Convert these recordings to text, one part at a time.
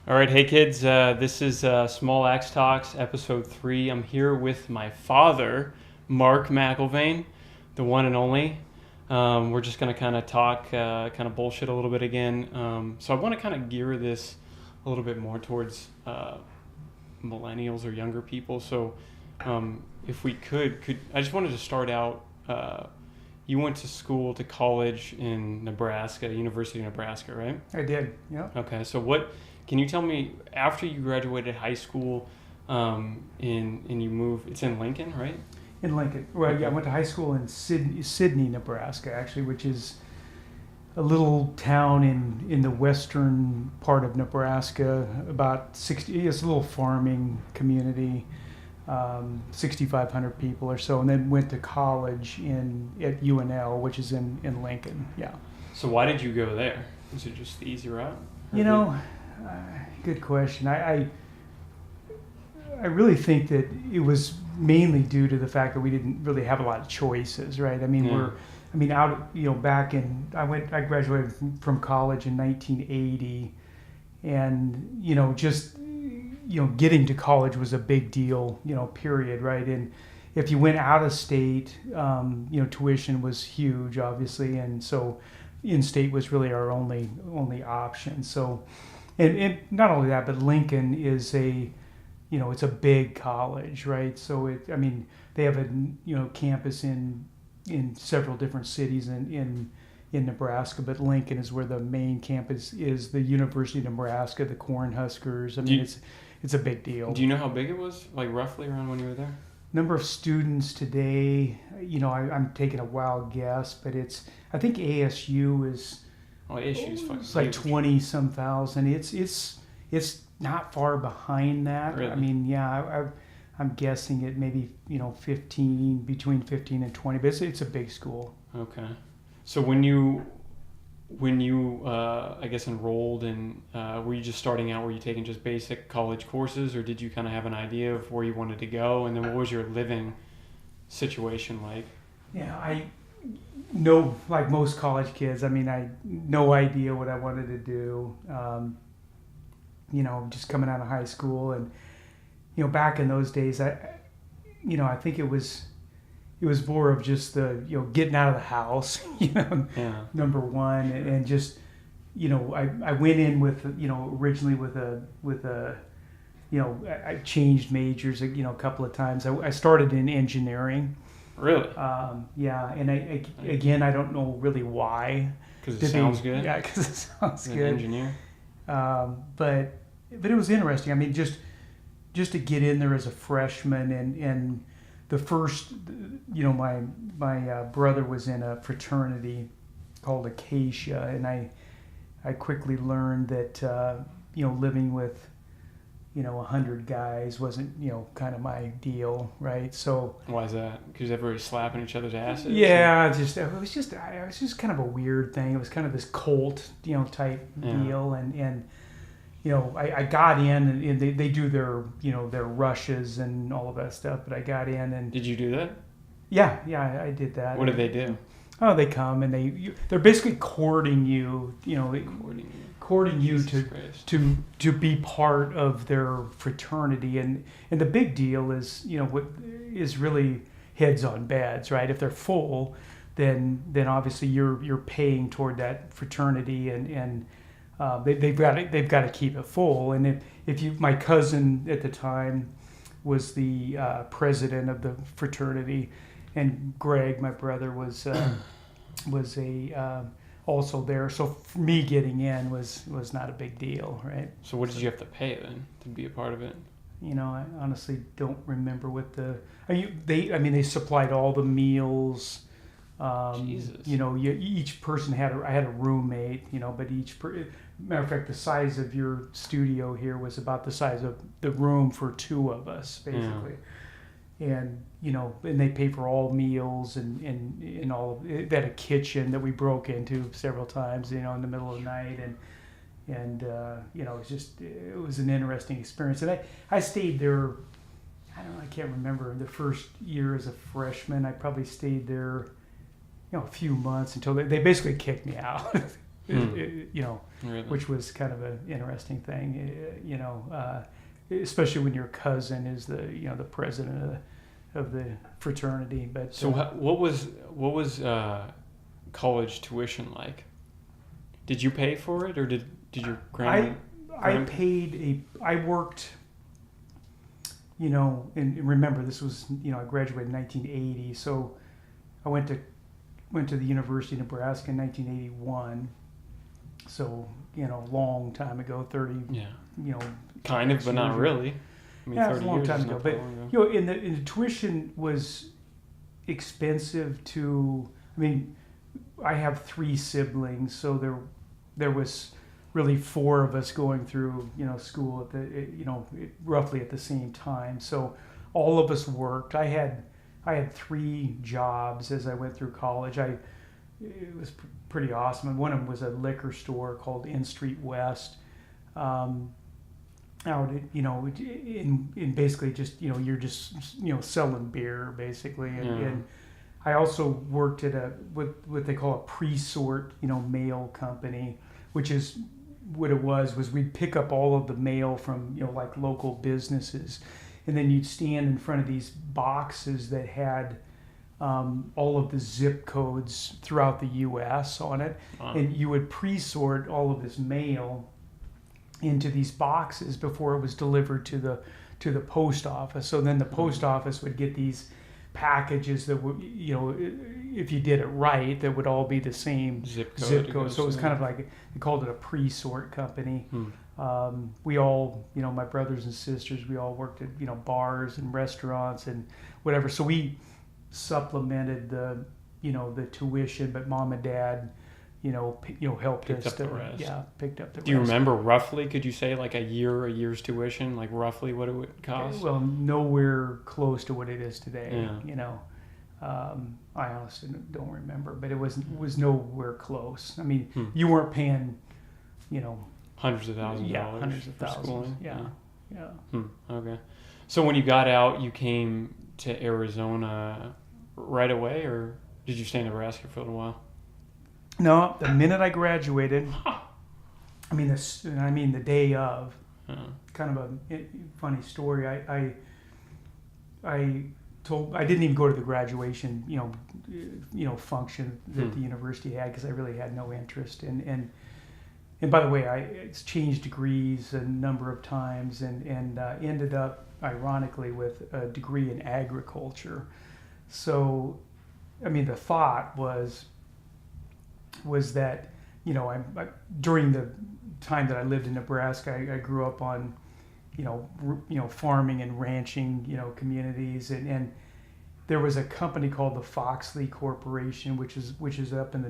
All right, hey kids, this is Small Axe Talks, episode 3. I'm here with my father, Mark McIlvain, the one and only. We're just going to kind of talk, kind of bullshit a little bit again. So I want to kind of gear this a little bit more towards millennials or younger people. So if we could I just wanted to start out, you went to college in Nebraska, University of Nebraska, right? I did, yeah. Okay, so can you tell me, after you graduated high school, and you moved, it's in Lincoln, right? In Lincoln. Well, Okay. yeah, I went to high school in Sydney, Nebraska, actually, which is a little town in the western part of Nebraska, about 60, it's a little farming community, 6,500 people or so, and then went to college at UNL, which is in Lincoln, yeah. So why did you go there? Was it just the easy route? You know, good question. I really think that it was mainly due to the fact that we didn't really have a lot of choices, right? I mean, I graduated from college in 1980, and getting to college was a big deal, period, right? And if you went out of state, tuition was huge, obviously, and so in-state was really our only option. So, and not only that, but Lincoln is it's a big college, right? So they have a campus in several different cities in Nebraska, but Lincoln is where the main campus is. The University of Nebraska, the Cornhuskers. It's a big deal. Do you know how big it was, like roughly around when you were there? Number of students today, I'm taking a wild guess, but I think ASU is. Oh, ASU's fucking It's like 20-some thousand. It's not far behind that. Really? I mean, yeah, I'm guessing it maybe between 15 and 20, but it's a big school. Okay. So when you I guess enrolled in, were you just starting out? Were you taking just basic college courses, or did you kind of have an idea of where you wanted to go? And then what was your living situation like? Yeah, like most college kids, I had no idea what I wanted to do. Just coming out of high school, and back in those days, I think it was more of just the getting out of the house, Yeah. number one, and just I went in with originally with a I changed majors a couple of times. I started in engineering. Really? Yeah, and I don't know really why. Because it sounds good? Yeah, because it sounds As an good. engineer? But it was interesting. Just to get in there as a freshman, and the first, my brother was in a fraternity called Acacia, and I quickly learned that living with 100 guys wasn't kind of my deal, right? So Why is that? Because everybody's slapping each other's asses? yeah, it was just kind of a weird thing. It was kind of this cult type deal, and I got in, and they do their their rushes and all of that stuff, but I got in, and Did you do that? yeah, I did that. What did they do? Oh, they come and they're basically courting you, courting you Jesus Christ. to be part of their fraternity, and the big deal is what is really heads on beds, right? If they're full, then obviously you're paying toward that fraternity, and they've got to keep it full. And my cousin at the time was the president of the fraternity, and Greg, my brother, was also there. So for me getting in was not a big deal, right? So what did you have to pay then to be a part of it? I honestly don't remember what they supplied all the meals. Jesus. Each person I had a roommate, but matter of fact, the size of your studio here was about the size of the room for two of us, basically. And and they pay for all meals and all. They had a kitchen that we broke into several times, in the middle of the night, and it was an interesting experience. And I stayed there. I can't remember the first year as a freshman. I probably stayed there, a few months until they basically kicked me out. Really? which was kind of an interesting thing, especially when your cousin is the president of the fraternity. But so what was college tuition like? Did you pay for it, or did your grandma? I worked, and remember this was, I graduated in 1980, so I went to the University of Nebraska in 1981. So, long time ago, 30, kind of, but not really. I mean, it was a long time ago. But, and the tuition was expensive I have 3 siblings, so there was really 4 of us going through, school at roughly at the same time. So all of us worked. I had 3 jobs as I went through college. It was pretty awesome. And one of them was a liquor store called N Street West. Out, in basically just, you're just, selling beer basically. And I also worked at what they call a pre-sort, mail company, which is what it was we'd pick up all of the mail from, like local businesses. And then you'd stand in front of these boxes that had all of the zip codes throughout the U.S. on it. And you would pre-sort all of this mail into these boxes before it was delivered to the post office. So then the post office would get these packages that would, if you did it right, that would all be the same zip code. So it was kind of like, they called it a pre-sort company. We all, my brothers and sisters, we all worked at, bars and restaurants and whatever. So we supplemented the tuition, but mom and dad, helped picked us up the rest. Yeah, picked up the rest. Do you remember roughly, could you say like a year's tuition, like roughly what it would cost? Well, nowhere close to what it is today. Yeah. I honestly don't remember, but it was nowhere close. I mean, you weren't paying, hundreds of thousands of dollars. Hundreds of thousands. Schooling. Yeah. Okay. So when you got out, you came to Arizona right away, or did you stay in Nebraska for a little while? No, the minute I graduated, the day of, kind of a funny story. I didn't even go to the graduation, function that the university had, because I really had no interest. And by the way, it's changed degrees a number of times, and ended up ironically with a degree in agriculture. So, the thought was that, I during the time that I lived in Nebraska, I grew up on, farming and ranching, communities, and there was a company called the Foxley Corporation, which is up in the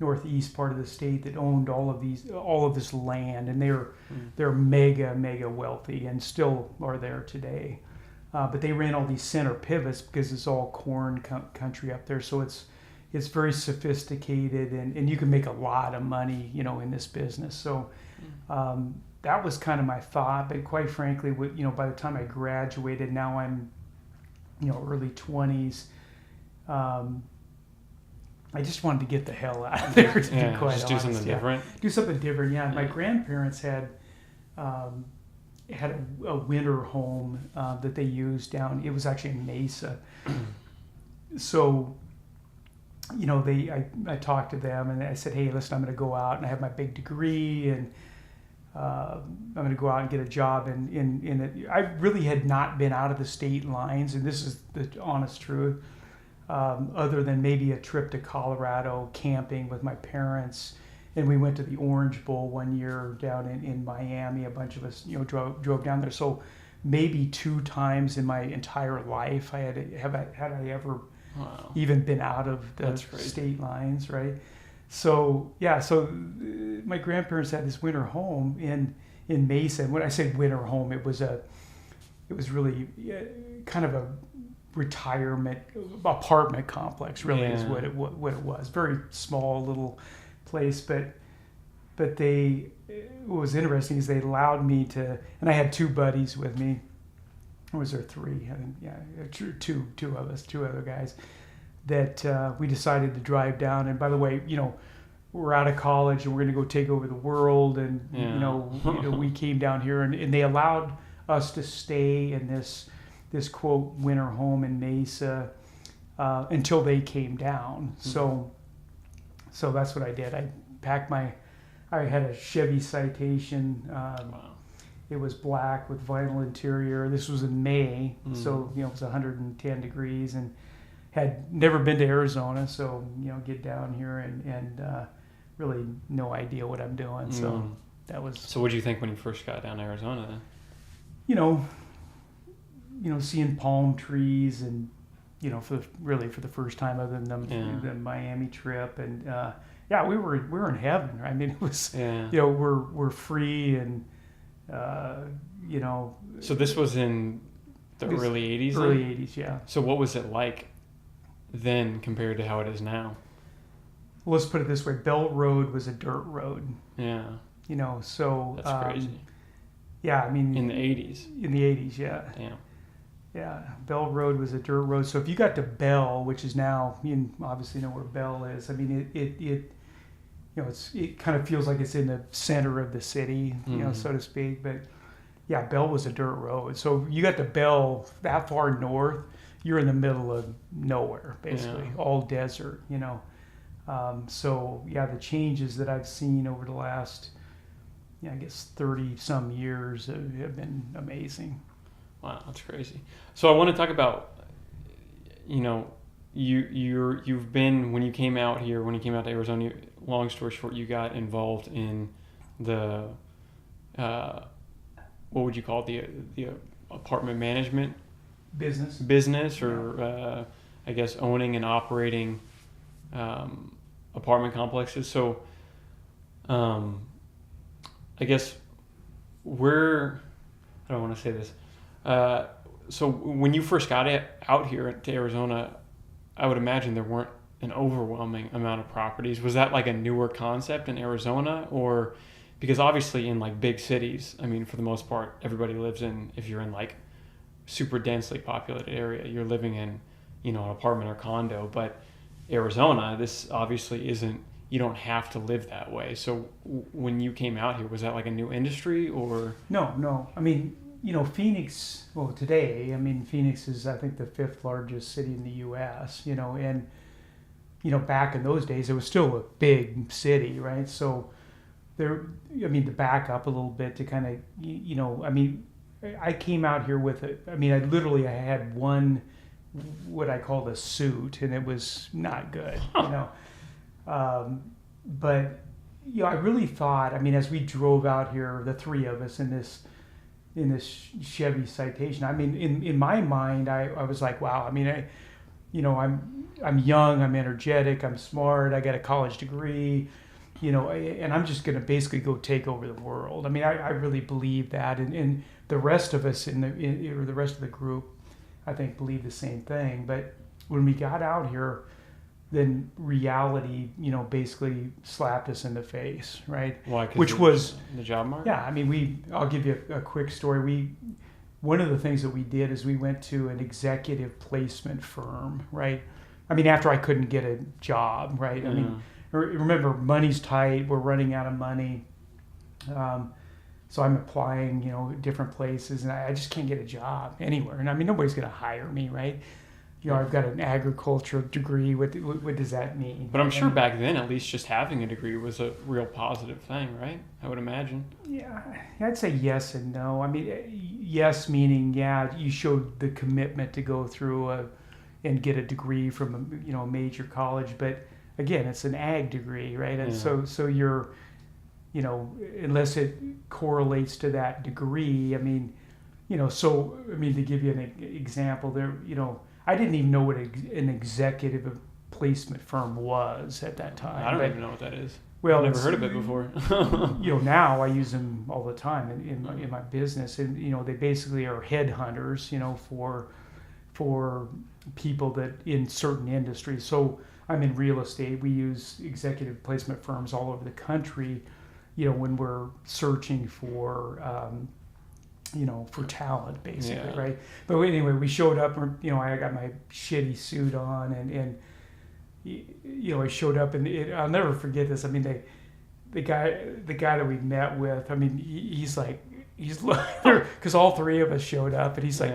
northeast part of the state, that owned all of this land, and they're mega wealthy and still are there today. But they ran all these center pivots because it's all corn country up there, so it's very sophisticated, and you can make a lot of money, in this business. So that was kind of my thought. But quite frankly, by the time I graduated, now I'm, early 20s. I just wanted to get the hell out of there, to be quite honest. Do something different. Do something different. Yeah. My grandparents had a winter home that they used down. It was actually in Mesa. So, I talked to them, and I said, hey, listen, I'm going to go out, and I have my big degree, and I'm going to go out and get a job in it. I really had not been out of the state lines, and this is the honest truth, other than maybe a trip to Colorado camping with my parents. And we went to the Orange Bowl one year down in Miami. A bunch of us, drove down there. So maybe 2 times in my entire life had I ever even been out of the state lines, right? So my grandparents had this winter home in Mesa. And when I say winter home, it was really kind of a retirement apartment complex, really, is what it was. Very small little place, but what was interesting is they allowed me to, and I had 2 buddies with me. Or was there 3? I think, two of us, 2 other guys, that we decided to drive down. And by the way, we're out of college and we're going to go take over the world. And, we came down here and they allowed us to stay in this quote winter home in Mesa until they came down. So that's what I did. I had a Chevy Citation. Wow. It was black with vinyl interior. This was in May, so it was 110 degrees, and had never been to Arizona. So get down here and really no idea what I'm doing. So that was. So what did you think when you first got down to Arizona then? Seeing palm trees and for the first time other than the Miami trip, and we were in heaven. I mean, it was we're free and. So this was in the early 80s? Early 80s, yeah. So what was it like then compared to how it is now? Well, let's put it this way. Belt Road was a dirt road. Yeah. So... That's crazy. Yeah, I mean... In the 80s? In the 80s, yeah. Damn. Yeah, Bell Road was a dirt road. So if you got to Bell, which is now... You obviously know where Bell is. I mean, it kind of feels like it's in the center of the city, so to speak. But yeah, Bell was a dirt road. So you got to Bell that far north, you're in the middle of nowhere, basically, all desert. So yeah, the changes that I've seen over the last, 30 some years have been amazing. Wow, that's crazy. So I want to talk about, you've been, when you came out to Arizona, long story short, you got involved in the, what would you call it, the apartment management business, or I guess owning and operating apartment complexes. So I guess I don't want to say this. So when you first got out here to Arizona, I would imagine there weren't an overwhelming amount of properties. Was that like a newer concept in Arizona, or because obviously in like big cities, I mean, for the most part, everybody lives in, if you're in like super densely populated area, you're living in, an apartment or condo. But Arizona, this obviously isn't, you don't have to live that way. So when you came out here, was that like a new industry or? No. I mean, Phoenix, today, Phoenix is, I think, the 5th largest city in the U.S., and, back in those days, it was still a big city, right? So to back up a little bit to kind of, I came out here with I had one, what I called a suit, and it was not good, but, I really thought, as we drove out here, the three of us in this Chevy Citation, in my mind, I was like, wow, I'm young, I'm energetic, I'm smart, I got a college degree, and I'm just going to basically go take over the world. I really believe that, and the rest of us or the rest of the group, I think, believe the same thing. But when we got out here, then reality, basically slapped us in the face, right? Why? Which was the job market? Yeah, I'll give you a quick story. One of the things that we did is we went to an executive placement firm, right? After I couldn't get a job, right? Yeah. Remember, money's tight. We're running out of money. So I'm applying, different places, and I just can't get a job anywhere. And nobody's going to hire me, right? I've got an agriculture degree. What does that mean? But I'm sure back then, at least just having a degree was a real positive thing, right? I would imagine. Yeah, I'd say yes and no. Yes meaning, you showed the commitment to go through and get a degree from a major college. But again, it's an ag degree, right? And so you're, unless it correlates to that degree, to give you an example there, I didn't even know what an executive placement firm was at that time. I don't even know what that is. Well, I've never heard of it before. Now I use them all the time in my business, and they basically are headhunters, for people that in certain industries. So I'm in real estate. We use executive placement firms all over the country, when we're searching for. For talent, basically, right? But anyway, we showed up, I got my shitty suit on, and I showed up, and I'll never forget this. I mean, the guy that we met with, I mean, he's because all three of us showed up, and he's like,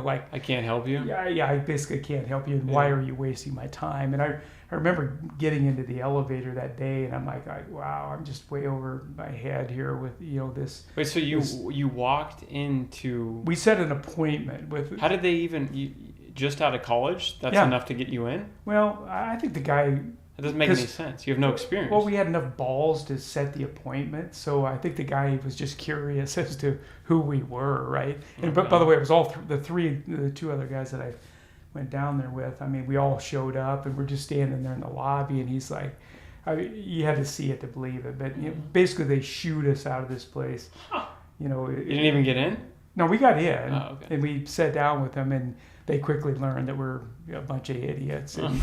like, I can't help you. Yeah, I basically can't help you, and why are you wasting my time? And I remember getting into the elevator that day, and I'm like, wow, I'm just way over my head here with this. Wait, so you walked into? We set an appointment with. How did they even? Just out of college? That's enough to get you in? Well, I think the guy. That doesn't make any sense. You have no experience. Well, we had enough balls to set the appointment, so I think the guy was just curious as to who we were, right? And but by the way, it was all the two other guys that I went down there with. I mean, we all showed up, and we're just standing there in the lobby, and he's like, you had to see it to believe it, but basically they shooed us out of this place. You didn't even get in? No, we got in, and we sat down with them, and they quickly learned that we're a bunch of idiots, and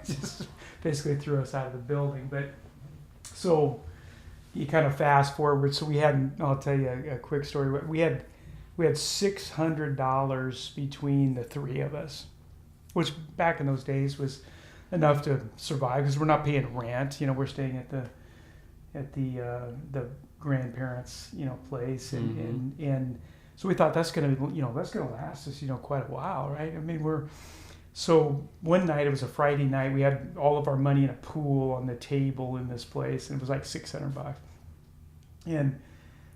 just basically threw us out of the building. But so you kind of fast forward. So I'll tell you a quick story. We had $600 between the three of us, which back in those days was enough to survive because we're not paying rent. We're staying at the grandparents' place, and so we thought that's gonna last us quite a while, right? I mean so one night, it was a Friday night, we had all of our money in a pool on the table in this place, and it was like $600. And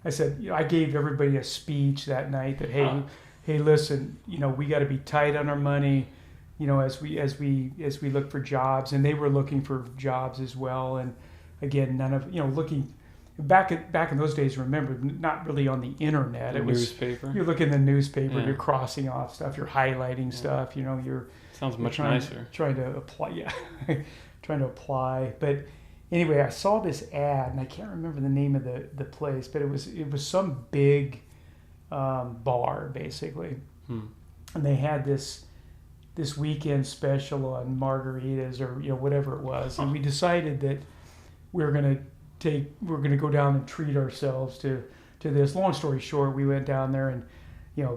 I said, I gave everybody a speech that night that hey, listen, we got to be tight on our money, as we look for jobs, and they were looking for jobs as well. And again, none of looking. Back in those days, remember, not really on the internet. It was newspaper. You're looking in the newspaper. You're crossing off stuff. You're highlighting stuff. You're sounds much nicer. Trying to apply, trying to apply. But anyway, I saw this ad, and I can't remember the name of the place, but it was some big bar basically, and they had this weekend special on margaritas or whatever it was, and we decided that we're gonna go down and treat ourselves to this. Long story short, we went down there, and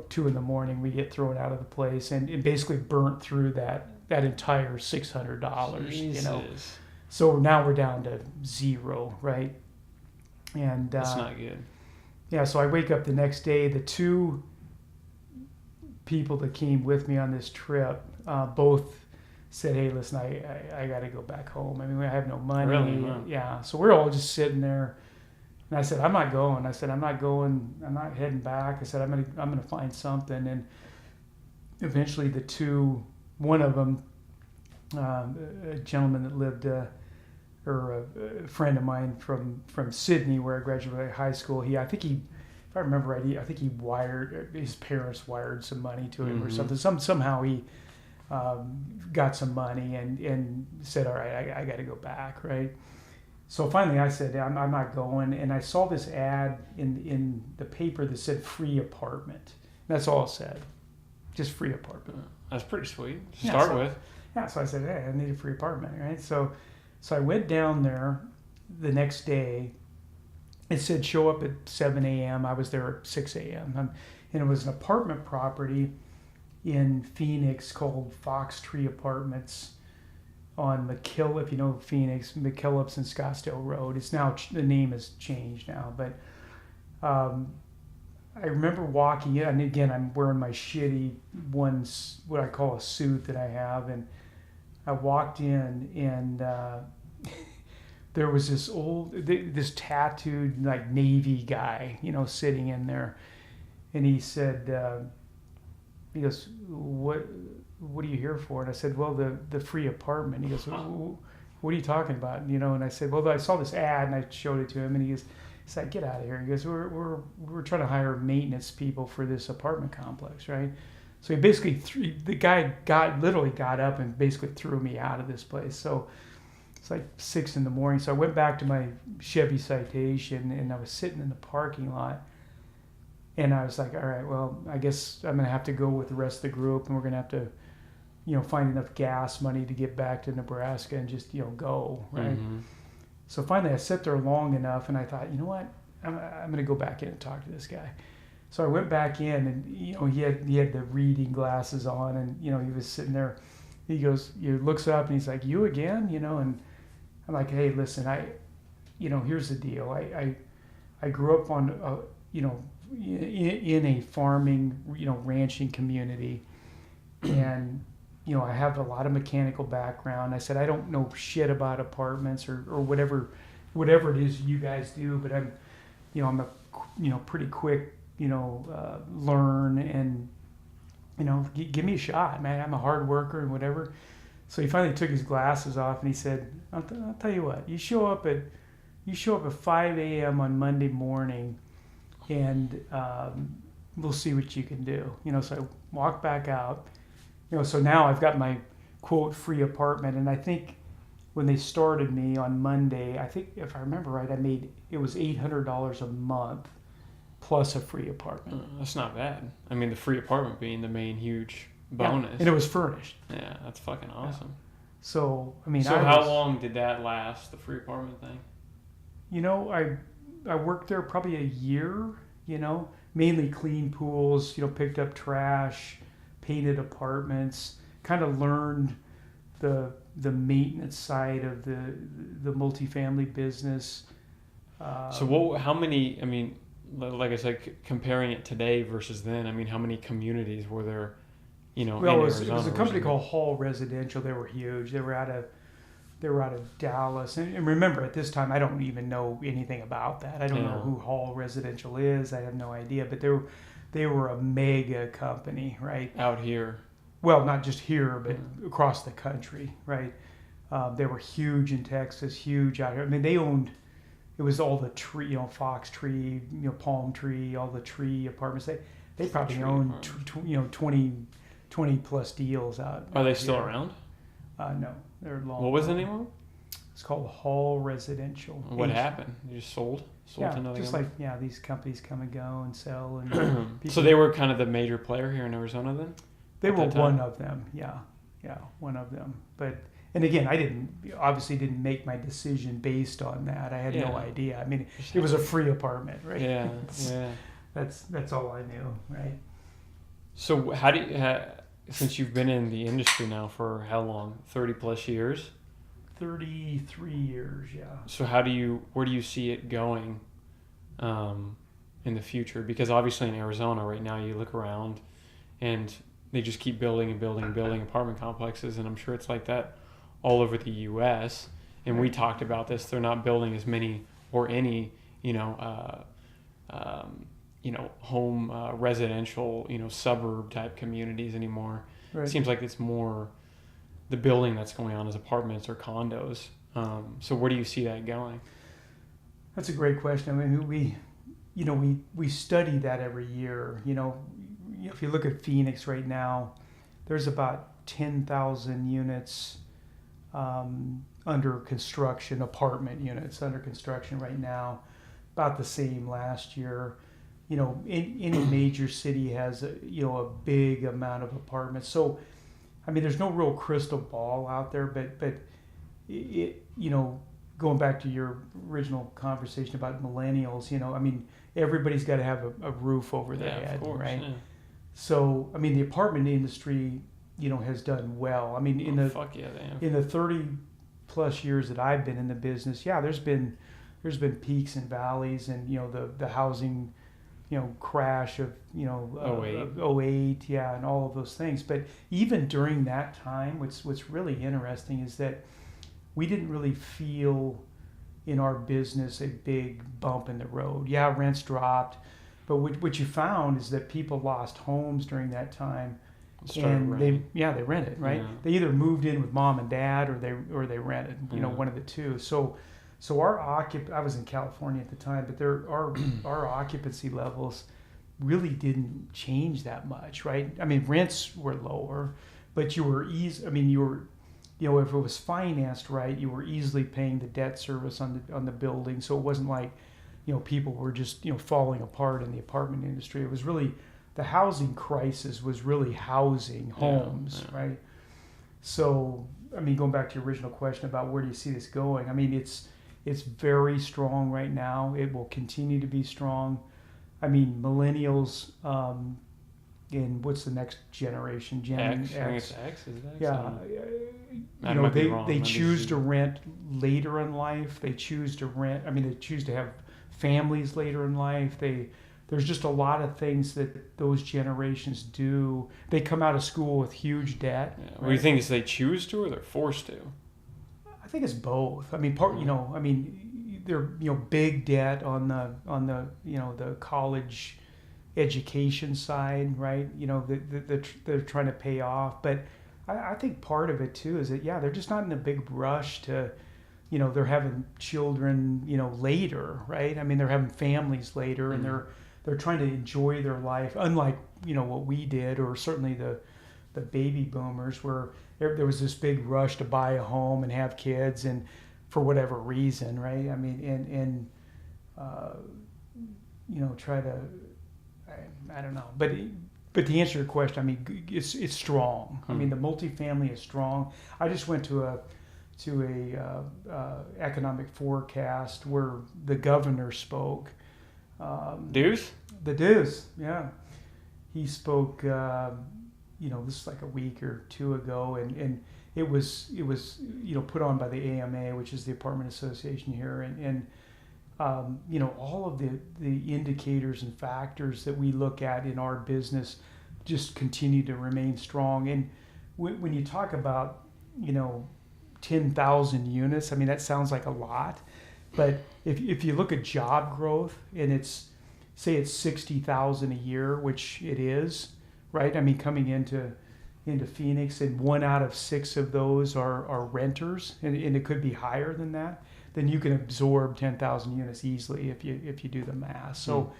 2 a.m. we get thrown out of the place, and it basically burnt through that entire $600. Jesus. So now we're down to zero, right? And that's not good. Yeah, so I wake up the next day. The two people that came with me on this trip both said, hey, listen, I got to go back home. I mean, I have no money. Really? Wow. Yeah. So we're all just sitting there. And I said, I'm not going. I'm not heading back. I said, I'm going to find something. And eventually one of them, a gentleman that lived, or a friend of mine from Sydney, where I graduated high school, if I remember right, I think his parents wired some money to him or something. Somehow he got some money and said, all right, I got to go back, right? So finally I said, I'm not going. And I saw this ad in the paper that said free apartment. That's all it said. Just free apartment. That's pretty sweet to start with. Yeah, so I said, hey, I need a free apartment, right? So I went down there the next day. It said show up at 7 a.m. I was there at 6 a.m. And it was an apartment property in Phoenix called Fox Tree Apartments on McKillop, if you know Phoenix, McKillop's and Scottsdale Road. It's now, the name has changed now, but I remember walking in, and again, I'm wearing my shitty what I call a suit that I have, and I walked in, and there was this tattooed, like, Navy guy, sitting in there, and he said, he goes, what are you here for? And I said, well, the free apartment. He goes, what are you talking about? And I said, well, I saw this ad, and I showed it to him, and he's like, get out of here. He goes, we're trying to hire maintenance people for this apartment complex, right? So he basically the guy literally got up and basically threw me out of this place. So it's like 6 a.m. So I went back to my Chevy Citation, and I was sitting in the parking lot. And I was like, all right, well, I guess I'm going to have to go with the rest of the group, and we're going to have to, find enough gas money to get back to Nebraska and just, go, right? Mm-hmm. So finally I sat there long enough, and I thought, you know what? I'm going to go back in and talk to this guy. So I went back in, and, he had the reading glasses on, and, he was sitting there, he goes, he looks up and he's like, "You again?" And I'm like, "Hey, listen, here's the deal. I grew up on in a farming, ranching community, and I have a lot of mechanical background. I said I don't know shit about apartments or whatever it is you guys do, but I'm a pretty quick learn, and give me a shot, man. I'm a hard worker and whatever." So he finally took his glasses off and he said, I'll tell you what, you show up at 5 a.m. on Monday morning, and we'll see what you can do. So I walked back out. So now I've got my quote free apartment, and I think when they started me on Monday, I think if I remember right, it was $800 a month plus a free apartment. That's not bad. I mean, the free apartment being the main huge bonus. Yeah, and it was furnished. Yeah, that's fucking awesome. Yeah. So how long did that last, the free apartment thing? I worked there probably a year. Mainly clean pools. Picked up trash, painted apartments. Kind of learned the maintenance side of the multifamily business. So how many? I mean, like I said, comparing it today versus then. I mean, how many communities were there? Well, it was a company called Hall Residential. They were huge. They were out of Dallas. And remember, at this time, I don't even know anything about that. I don't know who Hall Residential is. I have no idea. But they were a mega company, right? Out here. Well, not just here, but across the country, right? They were huge in Texas, huge out here. I mean, they owned, it was all the tree, fox tree, palm tree, all the tree apartments. They probably owned, 20 plus deals out. Are they still around? No, they're long. What was the name of it? It's called Hall Residential. What happened? You just sold to another just company? These companies come and go and sell. And so they were kind of the major player here in Arizona then? They were one of them, one of them. And again, I obviously didn't make my decision based on that. I had no idea. I mean, it was a free apartment, right? Yeah, That's all I knew, right? So how do you, since you've been in the industry now for how long? 30 plus years? 33 years, yeah. So where do you see it going in the future? Because obviously in Arizona right now, you look around and they just keep building and building and building apartment complexes, and I'm sure it's like that all over the U.S. And we talked about this; they're not building as many or any, home residential, suburb type communities anymore. Right. It seems like it's more the building that's going on is apartments or condos. So where do you see that going? That's a great question. I mean, we study that every year. If you look at Phoenix right now, there's about 10,000 units under construction, apartment units under construction right now, about the same last year. Any major city has a big amount of apartments. So, I mean, there's no real crystal ball out there, but going back to your original conversation about millennials, I mean, everybody's got to have a roof over their head, of course, right? Yeah. So, I mean, the apartment industry, has done well. I mean, in the 30 plus years that I've been in the business, there's been peaks and valleys, and the housing, crash of 08, and all of those things. But even during that time, what's really interesting is that we didn't really feel in our business a big bump in the road. Rents dropped, but what you found is that people lost homes during that time, and they rented, right? Yeah. They either moved in with mom and dad, or they rented, one of the two. So our I was in California at the time, but our occupancy levels really didn't change that much, right? I mean, rents were lower, but you were if it was financed right, you were easily paying the debt service on the building. So it wasn't like, people were just, falling apart in the apartment industry. It was really, the housing crisis was really housing homes, right? So, I mean, going back to your original question about where do you see this going? I mean, it's very strong right now. It will continue to be strong. I mean, millennials, in what's the next generation? Gen X. X. I think it's X. Is it X? Yeah, I might be wrong. they Maybe choose Z. to rent later in life. They choose to rent. I mean, they choose to have families later in life. There's just a lot of things that those generations do. They come out of school with huge debt. Yeah. What do you think? Is they choose to or they're forced to? I think it's both. I mean, I mean, they're big debt on the the college education side, right? They're trying to pay off, but I think part of it too is that they're just not in a big rush to, they're having children, later, right? I mean, they're having families later, and they're trying to enjoy their life, unlike what we did, or certainly the baby boomers, where there was this big rush to buy a home and have kids, and for whatever reason, right? I mean, and try to, I don't know, but to answer your question, I mean, it's strong. I mean, the multifamily is strong. I just went to a economic forecast where the governor spoke. Deuce? The Deuce, yeah. He spoke, this is like a week or two ago, and it was put on by the AMA, which is the apartment association here, and all of the indicators and factors that we look at in our business just continue to remain strong. And when you talk about 10,000 units, I mean, that sounds like a lot, but if you look at job growth, and it's 60,000 a year, which it is, right? I mean, coming into Phoenix, and 1 out of 6 of those are renters, and it could be higher than that, then you can absorb 10,000 units easily if you do the math. So,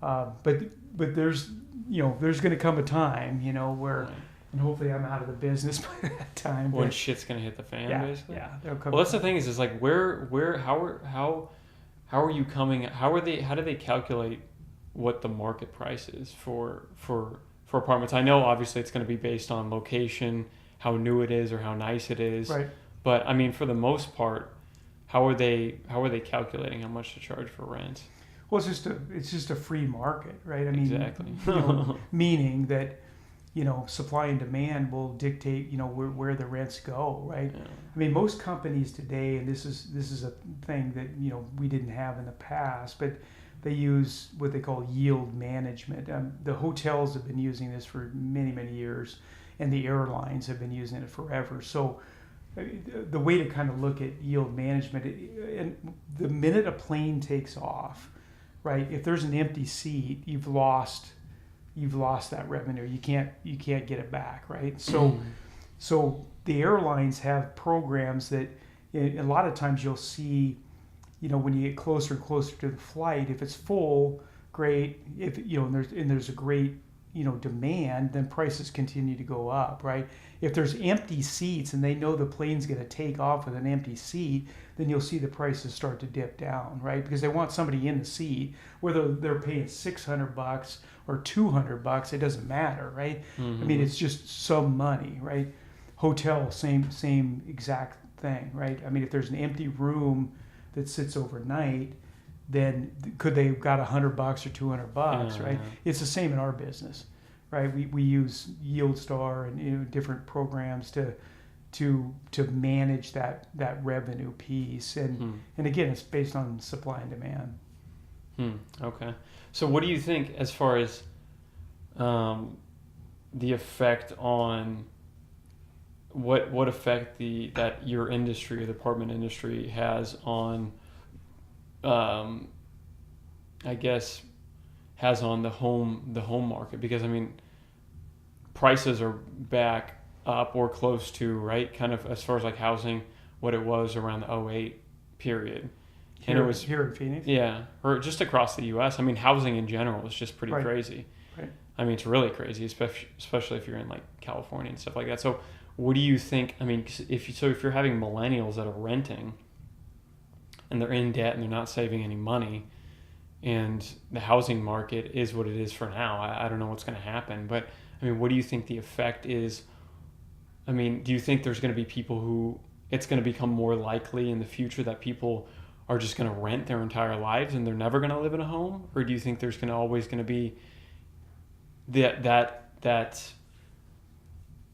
but there's going to come a time, where, and hopefully I'm out of the business by that time. When shit's going to hit the fan, basically. Yeah. Well, that's the thing is like how are you coming? How do they calculate what the market price is for apartments? I know obviously it's going to be based on location, how new it is or how nice it is. Right. But I mean, for the most part, how are they calculating how much to charge for rent? Well, it's just a free market, right? I mean, exactly. Meaning that supply and demand will dictate where the rents go, right? Yeah. I mean, most companies today, and this is a thing that we didn't have in the past, but they use what they call yield management. The hotels have been using this for many, many years, and the airlines have been using it forever. So the way to kind of look at yield management, and the minute a plane takes off, right? If there's an empty seat, you've lost that revenue. You can't get it back, right? So the airlines have programs that a lot of times you'll see, when you get closer and closer to the flight, if it's full, great. If and there's a great demand, then prices continue to go up, right? If there's empty seats and they know the plane's going to take off with an empty seat, then you'll see the prices start to dip down, right? Because they want somebody in the seat, whether they're paying $600 or $200, it doesn't matter, right? Mm-hmm. I mean, it's just some money, right? Hotel, same exact thing, right? I mean, if there's an empty room that sits overnight, then could they have got $100 or $200, right? Yeah. It's the same in our business, right? We use YieldStar and different programs to manage that revenue piece, and again, it's based on supply and demand. Okay, so what do you think as far as the effect on what effect that your industry, the apartment industry, has on I guess has on the home market? Because I mean, prices are back up or close to, right, kind of as far as like housing, what it was around the 2008 period. And it was here in Phoenix. Yeah, or just across the U.S. I mean, housing in general is just pretty crazy. Right. I mean, it's really crazy, especially if you're in like California and stuff like that. So, what do you think? I mean, if you're having millennials that are renting, and they're in debt and they're not saving any money, and the housing market is what it is for now. I don't know what's going to happen, but I mean, what do you think the effect is? I mean, do you think there's going to be people who it's going to become more likely in the future that people are just going to rent their entire lives and they're never going to live in a home? Or do you think there's always going to be that that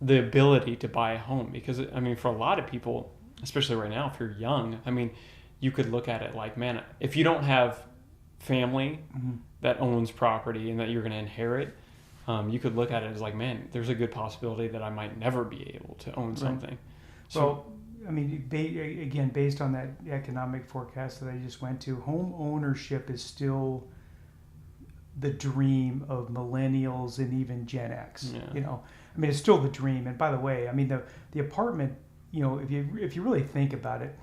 the ability to buy a home. Because I mean, for a lot of people, especially right now, if you're young, I mean, you could look at it like, man, if you don't have family that owns property and that you're going to inherit, you could look at it as like, man, there's a good possibility that I might never be able to own something. So, well, I mean, again, based on that economic forecast that I just went to, home ownership is still the dream of millennials and even Gen X. Yeah. You know, I mean, it's still the dream. And by the way, I mean, the apartment, you know, if you really think about it,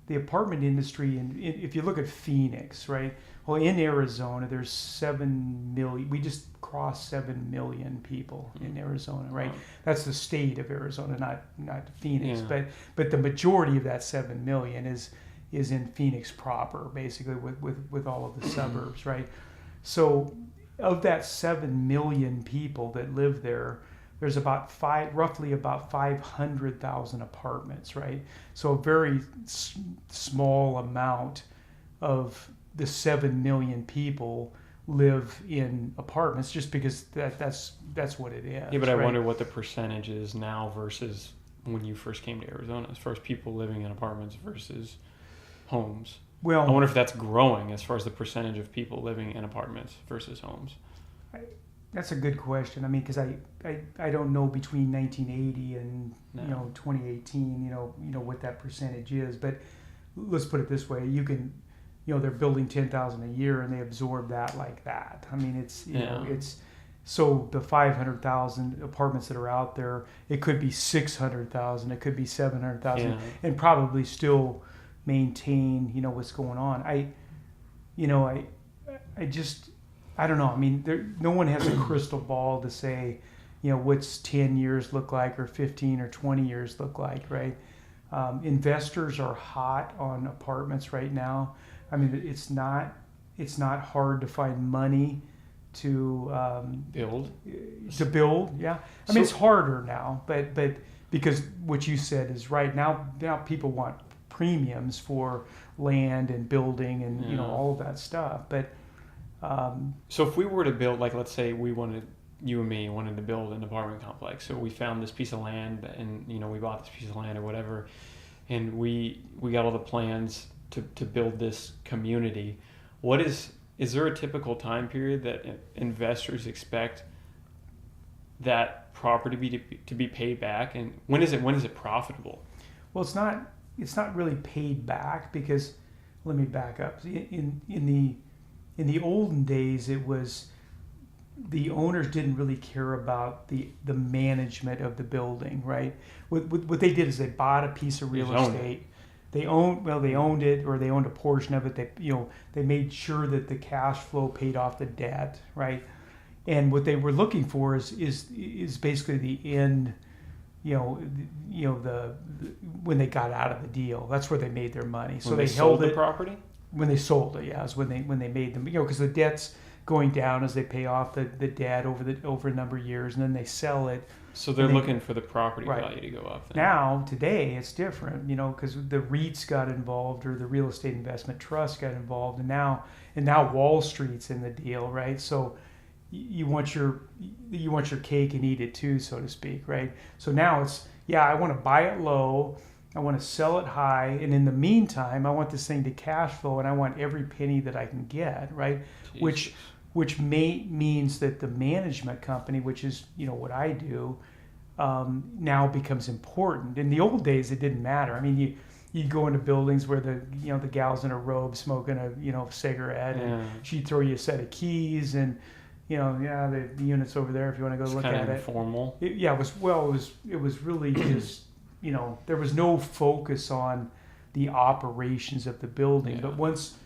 the apartment industry, and if you look at Phoenix, right? Well, in Arizona, there's 7 million. We just crossed 7 million people in Arizona, right? Wow. That's the state of Arizona, not Phoenix. Yeah. But the majority of that 7 million is in Phoenix proper, basically with all of the suburbs, right? So of that 7 million people that live there, there's roughly about 500,000 apartments, right? So a very small amount of the 7 million people live in apartments, just because that's what it is. Yeah, but I right? wonder what the percentage is now versus when you first came to Arizona, as far as people living in apartments versus homes. Well, I wonder if that's growing as far as the percentage of people living in apartments versus homes. That's a good question. I mean, because I don't know between 1980 and 2018, you know what that percentage is. But let's put it this way: they're building 10,000 a year, and they absorb that like that. I mean, it's it's so the 500,000 apartments that are out there, it could be 600,000, it could be 700,000, and probably still maintain what's going on. I don't know. I mean, no one has a crystal ball to say, what's 10 years look like or 15 or 20 years look like, right? Investors are hot on apartments right now. I mean, it's not hard to find money to build. Yeah. I mean, it's harder now, but because what you said is right. Now people want premiums for land and building and all of that stuff, but. So if we were to build, like, let's say you and me wanted to build an apartment complex. So we found this piece of land and, we bought this piece of land or whatever. And we got all the plans to build this community. Is there a typical time period that investors expect that property to be paid back? And when is it profitable? Well, it's not really paid back because, let me back up. In the olden days, it was the owners didn't really care about the management of the building, right? What they did is they bought a piece of real estate. They owned it, or they owned a portion of it. They made sure that the cash flow paid off the debt, right? And what they were looking for is basically the end. When they got out of the deal, that's where they made their money. So they held the property. When they sold it, is when they made them, because the debt's going down as they pay off the debt over a number of years, and then they sell it. So they're looking for the property value to go up. Then. Now, today, it's different, because the REITs got involved, or the Real Estate Investment Trust got involved, and now Wall Street's in the deal, right? So you want your cake and eat it too, so to speak, right? So now it's, I want to buy it low. I want to sell it high, and in the meantime, I want this thing to cash flow, and I want every penny that I can get, right? Jesus. Which means that the management company, which is what I do, now becomes important. In the old days, it didn't matter. I mean, you'd go into buildings where the gal's in a robe smoking a cigarette, and she'd throw you a set of keys, and the unit's over there if you want to go look at it. Kind of informal. It was really just. There was no focus on the operations of the building. But once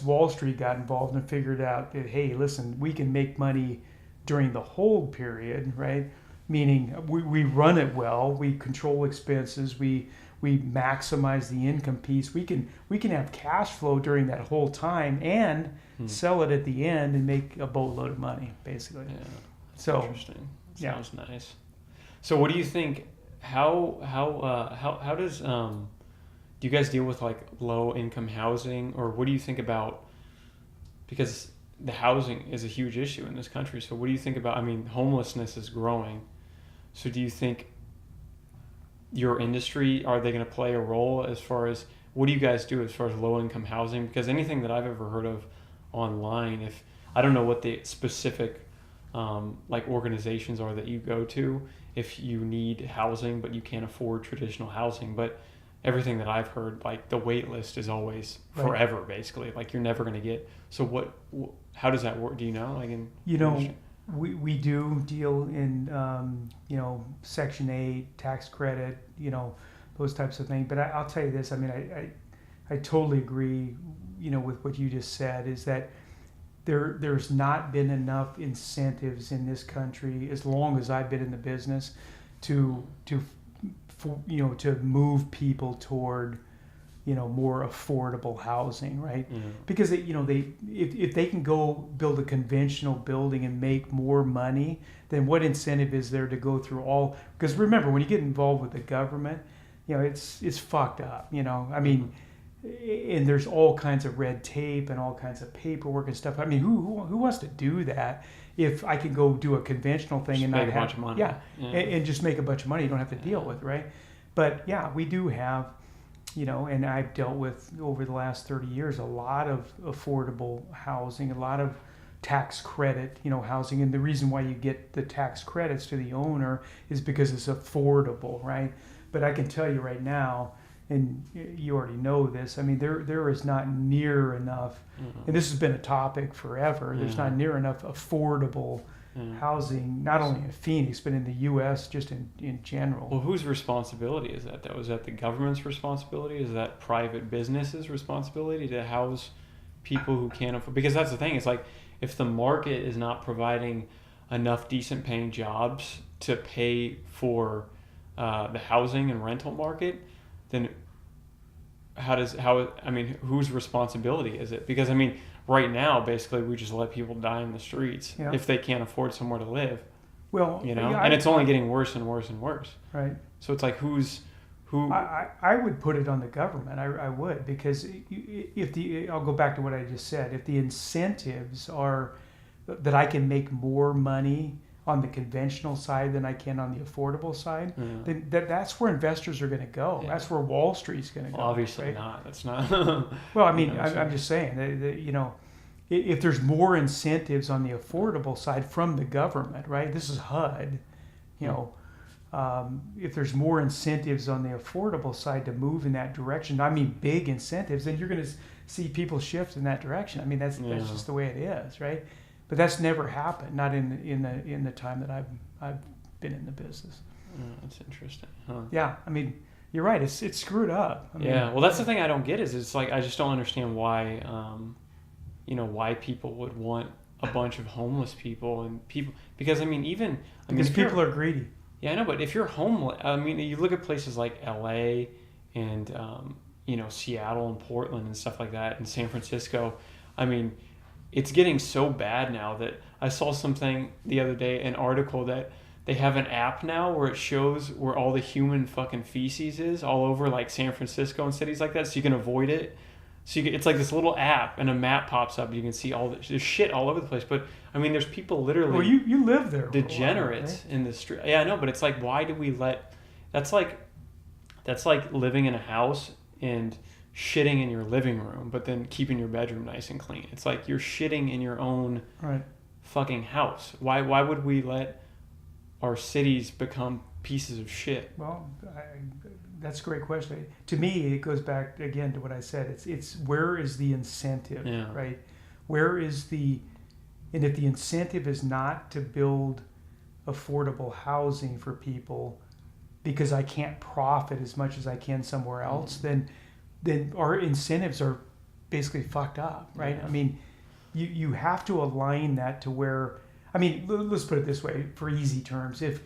Wall Street got involved and figured out that, hey, listen, we can make money during the hold period, right? Meaning we run it well, we control expenses, we maximize the income piece. We can have cash flow during that whole time and sell it at the end and make a boatload of money, basically. Yeah. So interesting. Sounds nice. So what do you think? How does do you guys deal with like low income housing, or what do you think about, because the housing is a huge issue in this country. So what do you think about, I mean, homelessness is growing. So do you think your industry, are they going to play a role as far as, what do you guys do as far as low income housing? Because anything that I've ever heard of online, if I don't know what the specific like organizations are that you go to, if you need housing but you can't afford traditional housing, but everything that I've heard, like the wait list is always forever, basically. Like you're never going to get. So how does that work? Do you know? Like we do deal in Section 8 tax credit, those types of things. But I'll tell you this. I mean, I totally agree. With what you just said, is that there's not been enough incentives in this country, as long as I've been in the business, to move people toward more affordable housing, right? Because if they can go build a conventional building and make more money, then what incentive is there to go through all? Because remember, when you get involved with the government, it's fucked up. I mean, and there's all kinds of red tape and all kinds of paperwork and stuff. I mean, who wants to do that? If I can go do a conventional thing just and make not a bunch of money, and just make a bunch of money, you don't have to deal with, right? But yeah, we do have, and I've dealt with over the last 30 years a lot of affordable housing, a lot of tax credit, housing, and the reason why you get the tax credits to the owner is because it's affordable, right? But I can tell you right now, and you already know this, I mean, there is not near enough, and this has been a topic forever, there's not near enough affordable housing, not only in Phoenix, but in the U.S., just in general. Well, whose responsibility is that, though? Is that the government's responsibility? Is that private businesses' responsibility to house people who can't afford? Because that's the thing, it's like, if the market is not providing enough decent paying jobs to pay for the housing and rental market, then whose responsibility is it? Because right now, basically, we just let people die in the streets if they can't afford somewhere to live. Well, and it's only getting worse and worse and worse. Right. So it's like, who? I would put it on the government. I would, because I'll go back to what I just said. If the incentives are that I can make more money on the conventional side than I can on the affordable side, then that's where investors are going to go. Yeah. That's where Wall Street's going to go. Well, obviously right? not. That's not. Well, I'm just saying that, if there's more incentives on the affordable side from the government, right? This is HUD, if there's more incentives on the affordable side to move in that direction, big incentives, then you're going to see people shift in that direction. That's just the way it is, right? But that's never happened, not in the time that I've been in the business. That's interesting. Huh? Yeah, you're right. It's screwed up. Well, that's the thing I don't get is it's like I just don't understand why, why people would want a bunch of homeless people because because people are greedy. Yeah, I know, but if you're homeless, you look at places like L.A. and Seattle and Portland and stuff like that, and San Francisco. It's getting so bad now that I saw something the other day, an article that they have an app now where it shows where all the human fucking feces is all over like San Francisco and cities like that, so you can avoid it. So it's like this little app and a map pops up and you can see there's shit all over the place. But there's people literally. Well, you live there. Degenerates right? In the street. Yeah, I know, but it's like, why do we let? That's like living in a house and shitting in your living room, but then keeping your bedroom nice and clean. It's like you're shitting in your own fucking house. Why would we let our cities become pieces of shit? Well, that's a great question. To me, it goes back again to what I said. It's where is the incentive, right? Where is and if the incentive is not to build affordable housing for people because I can't profit as much as I can somewhere else, then our incentives are basically fucked up, right? Yeah. You have to align that to where, let's put it this way, for easy terms, if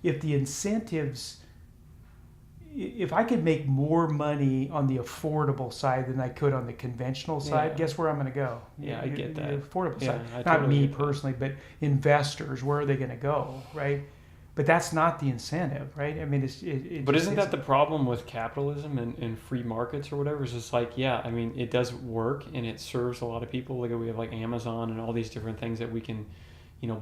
the incentives, if I could make more money on the affordable side than I could on the conventional side, guess where I'm going to go? Yeah, I get that. The affordable side. I Not totally me personally, but investors, where are they going to go, right? but that's not the incentive, right? I mean, but isn't that the problem with capitalism and free markets or whatever? It's just like, yeah, I mean, it does work and it serves a lot of people. Like we have like Amazon and all these different things that we can,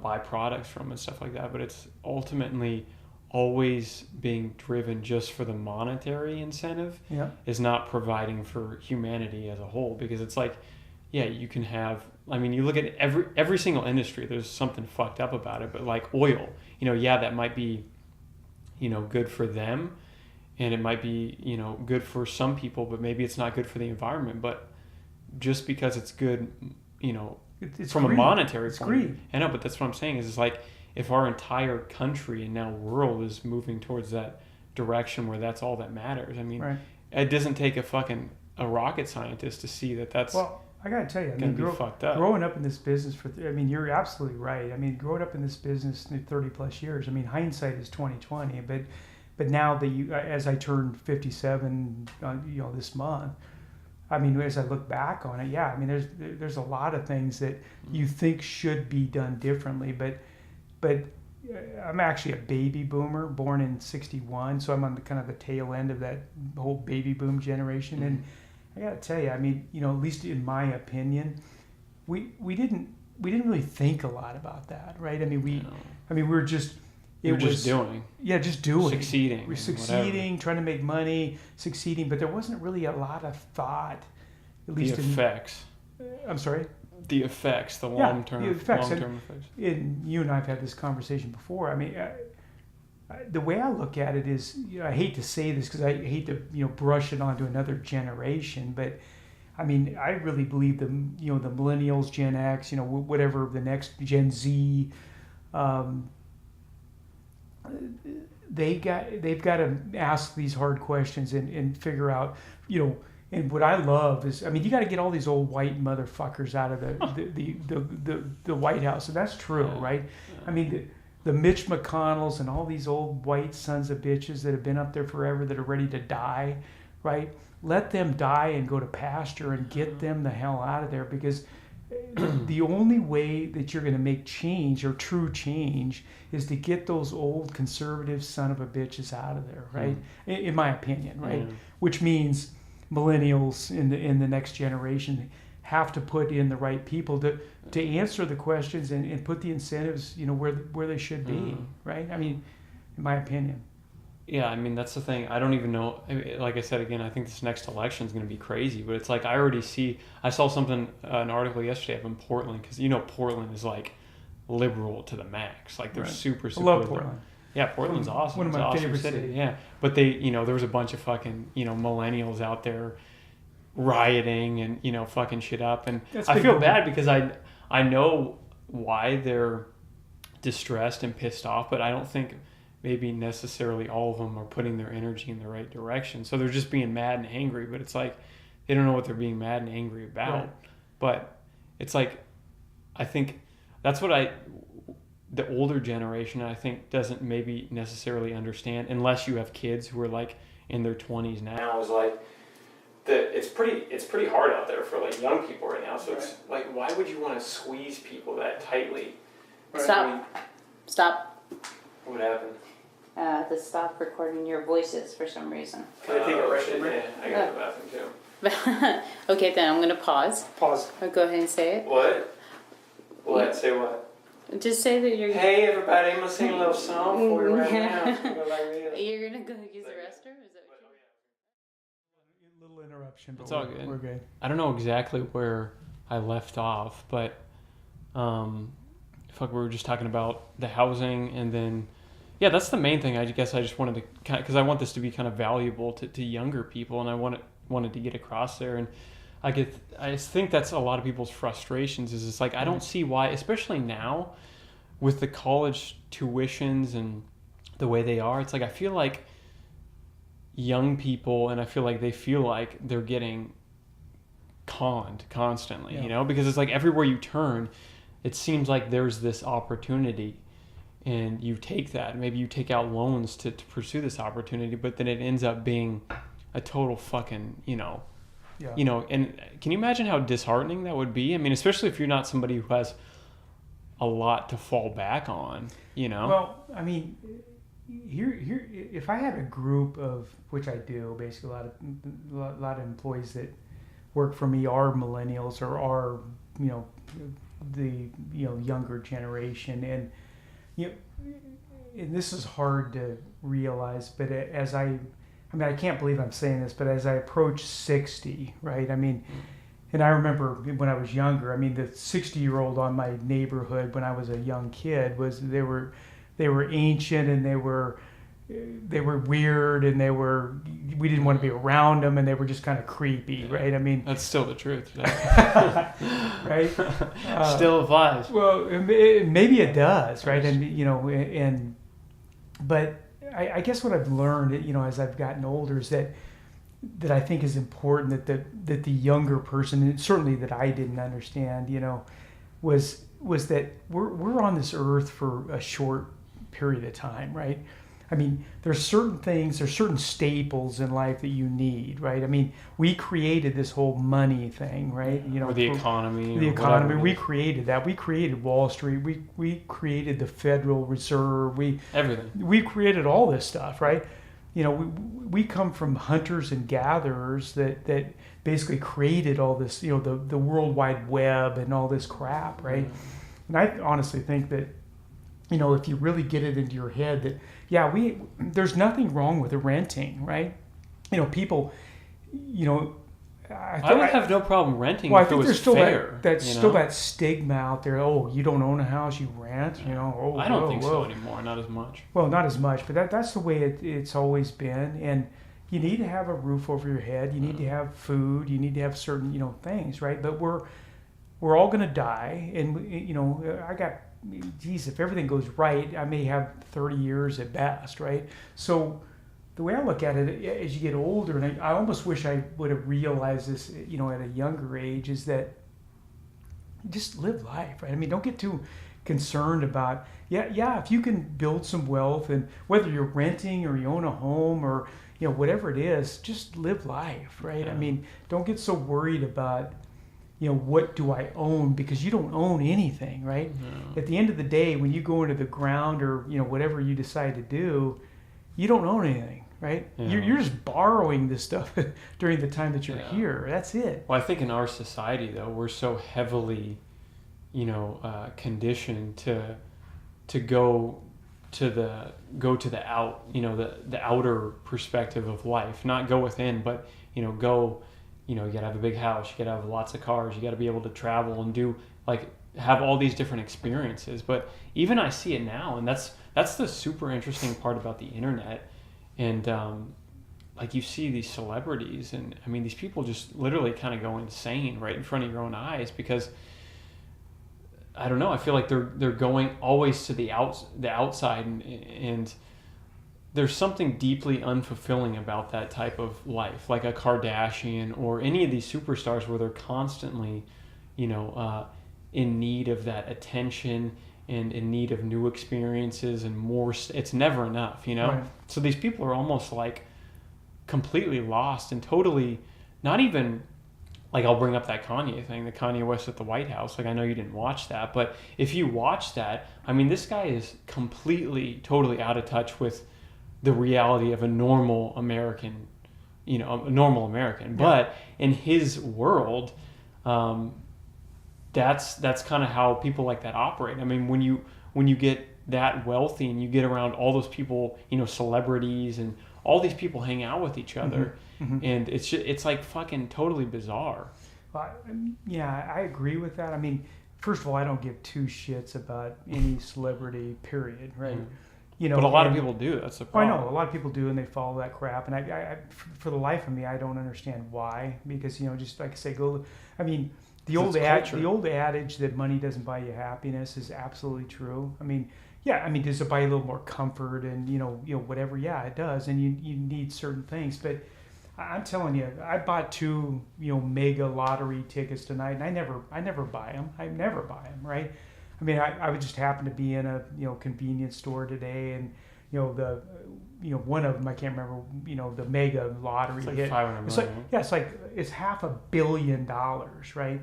buy products from and stuff like that. But it's ultimately always being driven just for the monetary incentive. Yeah. Is not providing for humanity as a whole, because it's like, yeah, you can have. I mean, you look at every single industry. There's something fucked up about it, but like oil, yeah, that might be, good for them, and it might be, good for some people, but maybe it's not good for the environment. But just because it's good, it's from greed. a monetary it's point, greed. I know, but that's what I'm saying. Is it's like if our entire country and now world is moving towards that direction where that's all that matters. I mean, Right. it doesn't take a rocket scientist to see that that's. Well, I gotta tell you, fucked up. growing up in this business you're absolutely right. I mean, growing up in this business 30 plus years. I mean, hindsight is 20/20, but now that as I turned 57, this month, I mean, as I look back on it, yeah, I mean, there's a lot of things that you think should be done differently, but I'm actually a baby boomer, born in '61, so I'm on the kind of the tail end of that whole baby boom generation, and I got to tell you, I mean, at least in my opinion, we didn't really think a lot about that, right? I mean, we were just just doing. Yeah, just doing. Succeeding. We're succeeding, trying to make money, succeeding, but there wasn't really a lot of thought, at least the effects. I'm sorry? The effects, the long-term effects. And you and I have had this conversation before. I mean, the way I look at it is, I hate to say this because I hate to brush it onto another generation, but I mean, I really believe the millennials, Gen X, whatever the next Gen Z, they've got to ask these hard questions and figure out, and what I love is, I mean, you got to get all these old white motherfuckers out of the White House, and that's true, right? I mean, the Mitch McConnells and all these old white sons of bitches that have been up there forever that are ready to die, right? Let them die and go to pasture and get them the hell out of there, because the only way that you're going to make change or true change is to get those old conservative son of a bitches out of there, right? In my opinion, right? Which means millennials in the next generation have to put in the right people to answer the questions and put the incentives where they should be, right? I mean, in my opinion. Yeah, I mean, that's the thing. I don't even know. Like I said, again, I think this next election is going to be crazy, but it's like I saw something, an article yesterday up in Portland, because Portland is like liberal to the max. Like they're super I love liberal. Portland. Yeah, Portland's awesome. One of my awesome favorite city. cities. Yeah, but there was a bunch of fucking, millennials out there rioting and, fucking shit up. And I feel bad because I know why they're distressed and pissed off, but I don't think maybe necessarily all of them are putting their energy in the right direction. So they're just being mad and angry, but it's like they don't know what they're being mad and angry about. Right. But it's like, I think that's what the older generation, I think, doesn't maybe necessarily understand, unless you have kids who are like in their 20s now, is like it's pretty hard out there for like young people right now. So it's like, why would you want to squeeze people that tightly? Stop. What happened? To stop recording your voices for some reason. Can I take a rest? Yeah, I got the bathroom too. Okay, then I'm going to pause. Pause. Go ahead and say it. What? What? Say what? Just say that you're... Hey everybody, I'm going to sing a little song for you right now. It's gonna go like this. You're going to go use the restroom? Is that what A little interruption, but It's all good. We're good. I don't know exactly where I left off, but we were just talking about the housing, and then yeah, that's the main thing. I guess I just wanted to, because I want this to be kind of valuable to younger people, and I wanted to get across there. And I think that's a lot of people's frustrations, is it's like, I don't see why, especially now with the college tuitions and the way they are, it's like I feel like young people, and I feel like they feel like they're getting conned constantly, because it's like everywhere you turn, it seems like there's this opportunity, and you take that. Maybe you take out loans to pursue this opportunity, but then it ends up being a total fucking, and can you imagine how disheartening that would be? I mean, especially if you're not somebody who has a lot to fall back on, you know? Well, I mean, here, if I had a group of, which I do, basically a lot of employees that work for me are millennials or are, the younger generation, and and this is hard to realize, but I can't believe I'm saying this, but as I approach 60, right? I mean, and I remember when I was younger, I mean, the 60-year-old on my neighborhood when I was a young kid they were ancient, and they were weird, and we didn't want to be around them, and they were just kind of creepy, right? I mean, that's still the truth, right? Still applies. Well, maybe it does, right? And but I guess what I've learned, as I've gotten older, is that I think is important that the younger person, and certainly that I didn't understand, was that we're on this earth for a short period of time, right? I mean, there's certain staples in life that you need, right? I mean, we created this whole money thing, right? Or the economy. The economy, we created that. We created Wall Street. We created the Federal Reserve. Everything. We created all this stuff, right? We come from hunters and gatherers that basically created all this, the World Wide Web and all this crap, right? And I honestly think that, if you really get it into your head that, there's nothing wrong with renting, right? People, I would have no problem renting. Well, if I think it was there's still fair, still that stigma out there. Oh, you don't own a house, you rent. I don't think so anymore. Not as much. Well, not as much, but that's the way it's always been. And you need to have a roof over your head. You need to have food. You need to have certain things, right? But we're all going to die, and I got. Geez, if everything goes right, I may have 30 years at best, right? So the way I look at it, as you get older, and I almost wish I would have realized this, at a younger age, is that just live life, right? I mean, don't get too concerned about, if you can build some wealth, and whether you're renting or you own a home or, whatever it is, just live life, right? Yeah. I mean, don't get so worried about, what do I own? Because you don't own anything, right? No. At the end of the day, when you go into the ground or, whatever you decide to do, you don't own anything, right? Yeah. You're just borrowing this stuff during the time that you're here. That's it. Well, I think in our society, though, we're so heavily, conditioned to go to the out, the outer perspective of life, not go within, but, go. You got to have a big house. You got to have lots of cars. You got to be able to travel and do have all these different experiences. But even I see it now, and that's the super interesting part about the internet. And you see these celebrities, and I mean these people just literally kind of go insane right in front of your own eyes because I don't know. I feel like they're going always to the outside, and there's something deeply unfulfilling about that type of life, like a Kardashian or any of these superstars where they're constantly, in need of that attention and in need of new experiences and more. It's never enough, Right. So these people are almost like completely lost and totally not even. I'll bring up that Kanye thing, the Kanye West at the White House. I know you didn't watch that, but if you watch that, I mean, this guy is completely, totally out of touch with the reality of a normal American, But in his world, that's kind of how people like that operate. I mean, when you get that wealthy and you get around all those people, celebrities and all these people hang out with each other, and it's like fucking totally bizarre. I agree with that. I mean, first of all, I don't give two shits about any celebrity, period, right? But a lot of people do. That's the problem. I know a lot of people do, and they follow that crap. And I for the life of me, I don't understand why. Because just like I say, I mean, the old adage that money doesn't buy you happiness is absolutely true. I mean, does it buy you a little more comfort and whatever? Yeah, it does. And you need certain things. But I'm telling you, I bought 2 mega lottery tickets tonight, and I never buy them. I never buy them, right? I mean, I would just happen to be in a convenience store today, and one of them, I can't remember, the mega lottery it's like hit. $500 million. It's $500 million, right?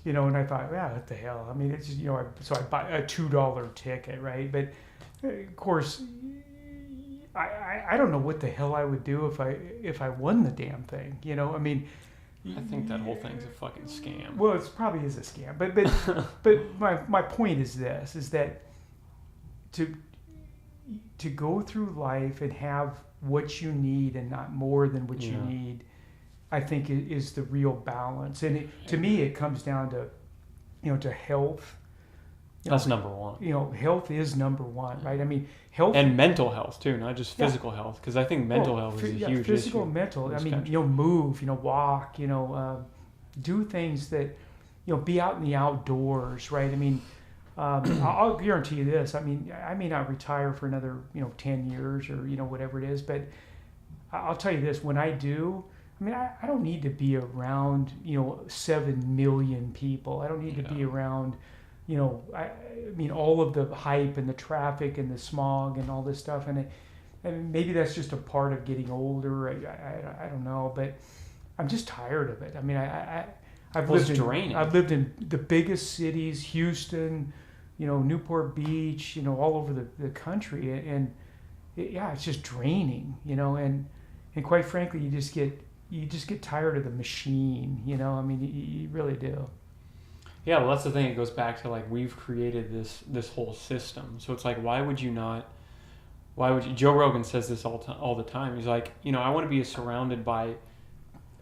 You know, and I thought, yeah, what the hell? I mean, it's just, so I buy a $2 ticket, right? But of course, I don't know what the hell I would do if I won the damn thing. You know, I mean, I think that whole thing's a fucking scam. well, it's probably is a scam, but my point is this: is that to go through life and have what you need and not more than what you need, I think is the real balance. And to me, it comes down to, to health. That's number one. Health is number one, right? I mean, health and mental health too, not just physical health, because I think mental health is a huge physical, issue. mental. I mean, move, walk, do things that, be out in the outdoors, right? I mean, I'll guarantee you this. I mean, I may not retire for another, 10 years or, whatever it is, but I'll tell you this, when I do, I mean, I don't need to be around, 7 million people. I don't need to be around, I mean, all of the hype and the traffic and the smog and all this stuff. And maybe that's just a part of getting older. I don't know, but I'm just tired of it. I mean, I've lived in the biggest cities, Houston, Newport Beach, all over the country. And it's just draining, and quite frankly, you just get tired of the machine, I mean, you really do. Yeah, well, that's the thing. It goes back to we've created this whole system. So it's why would you? Joe Rogan says this all the time. He's like, I want to be surrounded by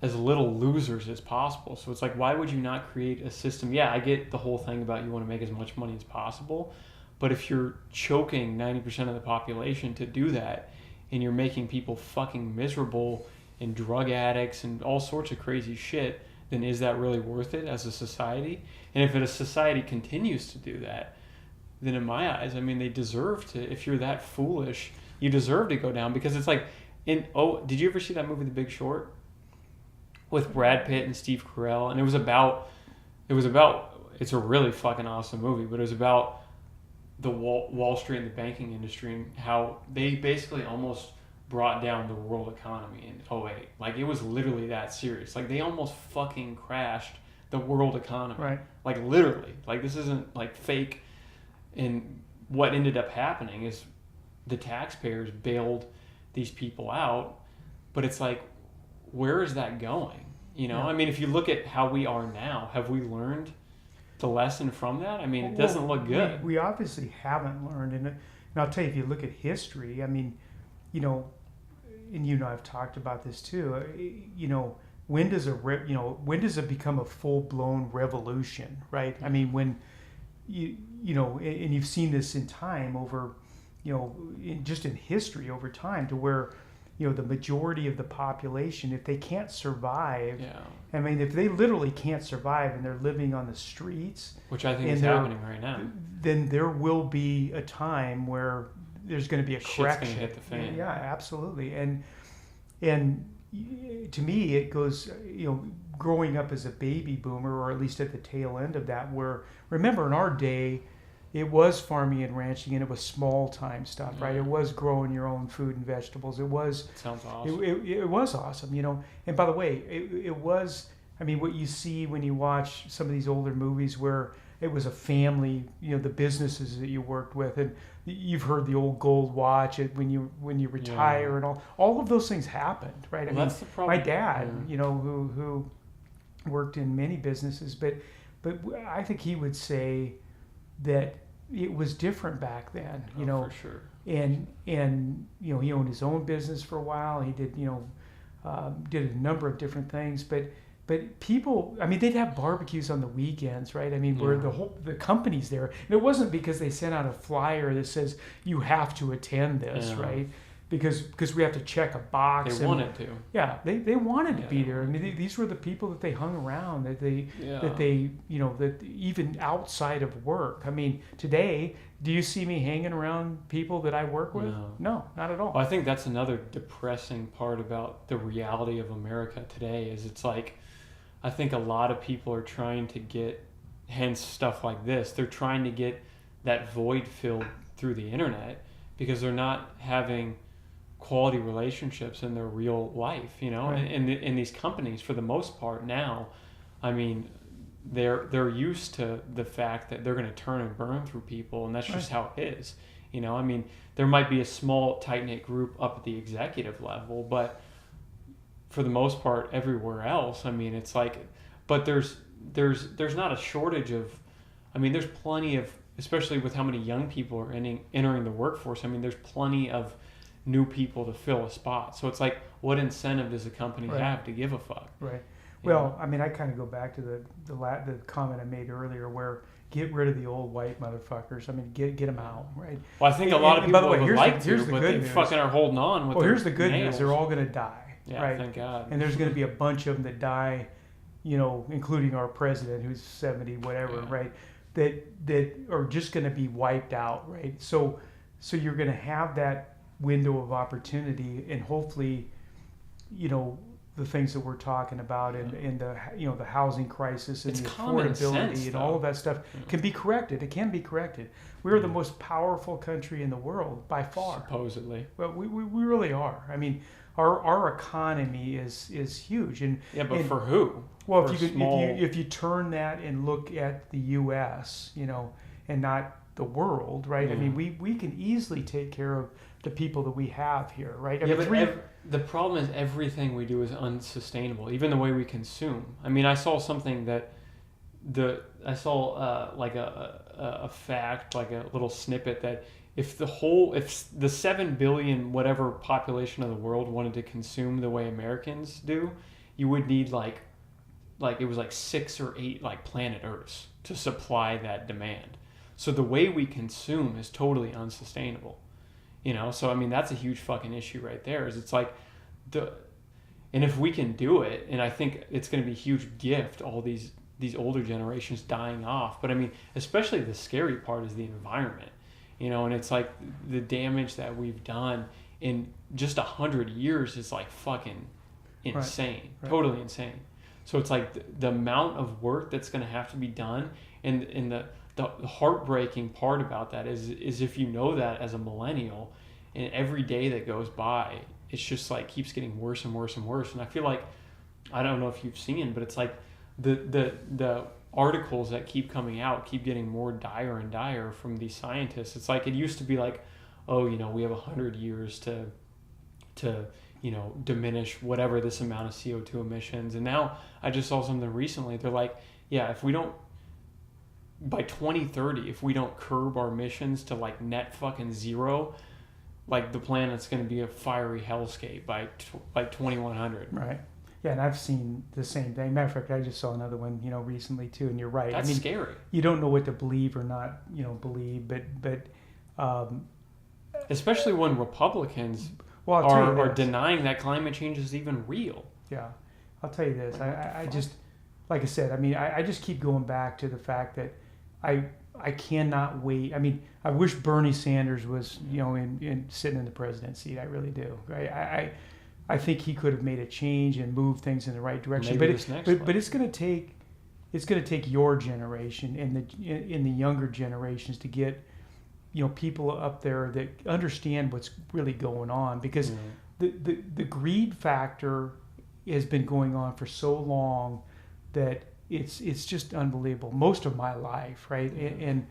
as little losers as possible. So it's why would you not create a system? Yeah, I get the whole thing about you want to make as much money as possible, but if you're choking 90% of the population to do that, and you're making people fucking miserable and drug addicts and all sorts of crazy shit, then is that really worth it as a society? And if a society continues to do that, then in my eyes, I mean, they deserve to. If you're that foolish, you deserve to go down, because it's did you ever see that movie The Big Short with Brad Pitt and Steve Carell? And it was about it's a really fucking awesome movie, but it was about the Wall Street and the banking industry and how they basically almost brought down the world economy in 2008. It was literally that serious. They almost fucking crashed the world economy. Right. Literally. This isn't fake. And what ended up happening is the taxpayers bailed these people out. But it's where is that going? I mean, if you look at how we are now, have we learned the lesson from that? I mean, it doesn't look good. We obviously haven't learned. And I'll tell you, if you look at history, I mean, and I've talked about this too. When does it become a full blown revolution, right? I mean, when and you've seen this in time over, just in history over time, to where, the majority of the population, if they can't survive, I mean, if they literally can't survive and they're living on the streets, which I think is happening right now, then there will be a time where there's going to be a correction. Shit's going to hit the fan. Yeah, absolutely. And to me, it goes, growing up as a baby boomer, or at least at the tail end of that, where, remember, in our day, it was farming and ranching, and it was small time stuff, right? It was growing your own food and vegetables. It sounds awesome. It was awesome, And by the way, it was, I mean, what you see when you watch some of these older movies where it was a family, the businesses that you worked with, and you've heard the old gold watch when you retire, and all of those things happened, right? Well, that's the problem. My dad, who worked in many businesses, but I think he would say that it was different back then, for sure. And he owned his own business for a while. He did did a number of different things, but people, I mean, they'd have barbecues on the weekends, right? I mean, where the company's there, and it wasn't because they sent out a flyer that says you have to attend this, right? Because we have to check a box. They wanted to. Yeah, they wanted to be there. I mean, these were the people that they hung around, that even outside of work. I mean, today, do you see me hanging around people that I work with? No, not at all. Well, I think that's another depressing part about the reality of America today. Is it's I think a lot of people are trying to get, hence stuff like this. They're trying to get that void filled through the internet because they're not having quality relationships in their real life, Right. and in these companies, for the most part now, I mean, they're used to the fact that they're going to turn and burn through people, and that's just how it is. You know, I mean, there might be a small tight-knit group up at the executive level, but for the most part, everywhere else, I mean, it's like, but there's not a shortage of, I mean, there's plenty of, especially with how many young people are entering the workforce. I mean, there's plenty of new people to fill a spot. So it's like, what incentive does a company have to give a fuck? Right. Well, I mean, I kind of go back to the comment I made earlier, where get rid of the old white motherfuckers. I mean, get them out, right? Well, I think a lot of people would like to, here's the but good they news. fucking are holding on with Well, their here's the good nails. news. They're all going to die, Yeah, right? thank God. And there's going to be a bunch of them that die, you know, including our president, who's 70, whatever, right? That are just going to be wiped out, right? So you're going to have that window of opportunity, and hopefully, you know, the things that we're talking about and the, you know, the housing crisis and It's the common affordability sense, and though. all of that stuff can be corrected. It can be corrected. We're the most powerful country in the world by far. Supposedly. Well, we really are. I mean, our economy is huge, and But for who? well, For if you turn that and look at the U.S., you know, and not the world, right? I mean, we can easily take care of the people that we have here, right? I mean, but the problem is everything we do is unsustainable, even the way we consume. I mean, I saw something that like a fact, like a little snippet that if the 7 billion whatever population of the world wanted to consume the way Americans do, you would need like it was like 6 or 8 like planet Earths to supply that demand. So the way we consume is totally unsustainable. You know, so I mean that's a huge fucking issue right there. Is it's like and if we can do it, and I think it's going to be a huge gift, all these older generations dying off. But I mean, especially the scary part is the environment. You know, and it's like the damage that we've done in just 100 years is like fucking insane, Right. Totally insane. So it's like the amount of work that's going to have to be done, and the heartbreaking part about that is if you know that as a millennial, and every day that goes by, it's just like keeps getting worse and worse and worse. And I feel like, I don't know if you've seen, but it's like the articles that keep coming out keep getting more dire and dire from these scientists. It's like it used to be like, oh, you know, we have 100 years to you know, diminish whatever this amount of CO2 emissions. And now I just saw something recently. They're like, yeah, if we don't, by 2030, if we don't curb our emissions to like net fucking zero, like the planet's going to be a fiery hellscape by like 2100. Right. Yeah, and I've seen the same thing. Matter of fact, I just saw another one, you know, recently too. And you're right. That's scary. You don't know what to believe or not, you know, believe, but especially when Republicans are denying that climate change is even real. Yeah, I'll tell you this. I just, like I said, I mean, I just keep going back to the fact that I cannot wait. I mean, I wish Bernie Sanders was, you know, in sitting in the president's seat. I really do. I think he could have made a change and moved things in the right direction. Maybe but it's going to take your generation and the younger generations to get, you know, people up there that understand what's really going on, because the greed factor has been going on for so long that it's just unbelievable. Most of my life, right? And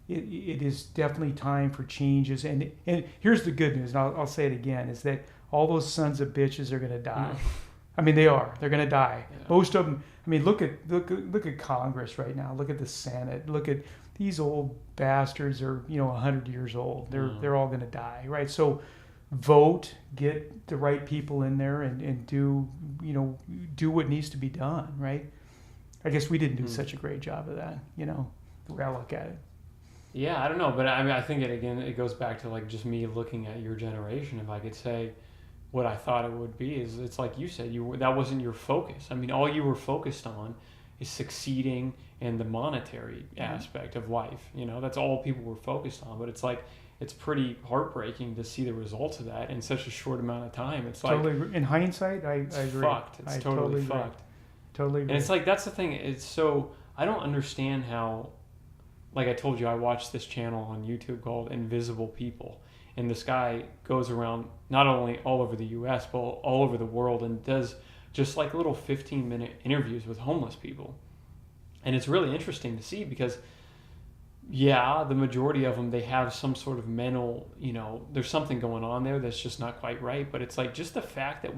it is definitely time for changes. And here's the good news, and I'll say it again, is that all those sons of bitches are going to die. I mean, they are. They're going to die. Yeah. Most of them. I mean, look at Congress right now. Look at the Senate. Look at these old bastards. Are, you know, 100 years old. They're all going to die, right? So vote, get the right people in there, and do what needs to be done, right? I guess we didn't do such a great job of that, you know, the way I look at it. Yeah, I don't know, but I mean, I think it goes back to like just me looking at your generation. If I could say what I thought it would be, is it's like you said, that wasn't your focus. I mean, all you were focused on is succeeding and the monetary aspect of life. You know, that's all people were focused on. But it's like, it's pretty heartbreaking to see the results of that in such a short amount of time. It's like, totally, in hindsight, I agree. Fucked. It's totally fucked. Totally agree. And it's like, that's the thing. It's so, I don't understand how, like I told you, I watched this channel on YouTube called Invisible People. And this guy goes around not only all over the U.S., but all over the world, and does just like little 15-minute interviews with homeless people. And it's really interesting to see because, yeah, the majority of them, they have some sort of mental, there's something going on there that's just not quite right. But it's like just the fact that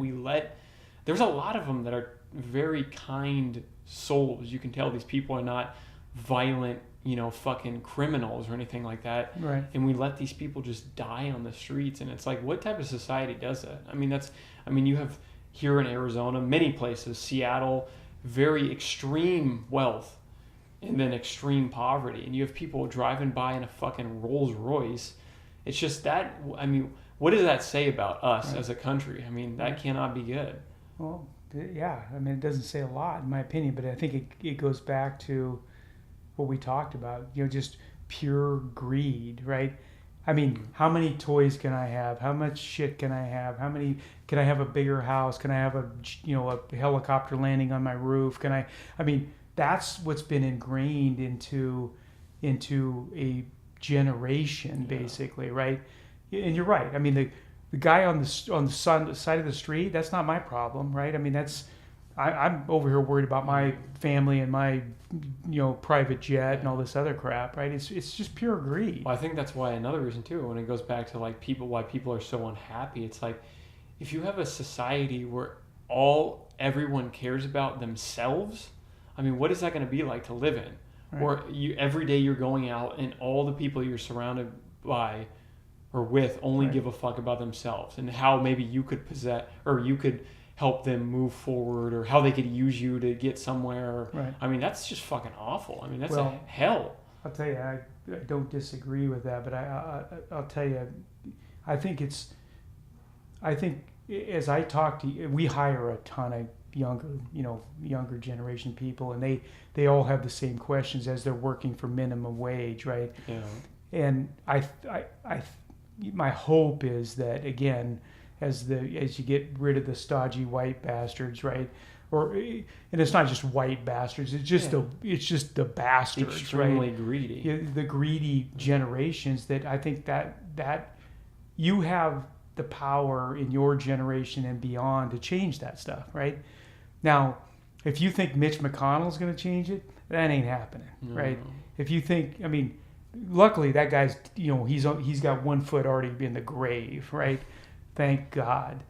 there's a lot of them that are very kind souls. You can tell these people are not violent, fucking criminals or anything like that. Right. And we let these people just die on the streets. And it's like, what type of society does that? You have here in Arizona, many places, Seattle, very extreme wealth and then extreme poverty. And you have people driving by in a fucking Rolls Royce. It's just that, what does that say about us as a country? That cannot be good. Well, yeah, it doesn't say a lot in my opinion, but I think it goes back to what we talked about, just pure greed, right? How many toys can I have? How much shit can I have? Can I have a bigger house? Can I have a helicopter landing on my roof? That's what's been ingrained into a generation, basically, right? And you're right. The guy on the side of the street, that's not my problem, right? I'm over here worried about my family and my private jet and all this other crap, right? It's just pure greed. Well, I think that's why another reason too, when it goes back to like why people are so unhappy, it's like if you have a society where everyone cares about themselves, what is that going to be like to live in? Right. Or every day you're going out and all the people you're surrounded by or with only give a fuck about themselves and how maybe you could possess or you could help them move forward or how they could use you to get somewhere. Right. That's just fucking awful. That's a hell. I'll tell you, I don't disagree with that, but I'll tell you, I think as I talk to you, we hire a ton of younger generation people, and they all have the same questions as they're working for minimum wage, right? Yeah. And my hope is that, again, as you get rid of the stodgy white bastards, right? And it's not just white bastards; it's just the bastards, extremely right? greedy. The greedy generations. That I think that you have the power in your generation and beyond to change that stuff, right? Now, if you think Mitch McConnell's going to change it, that ain't happening, right? If you think, luckily that guy's, he's got 1 foot already in the grave, right? Thank God.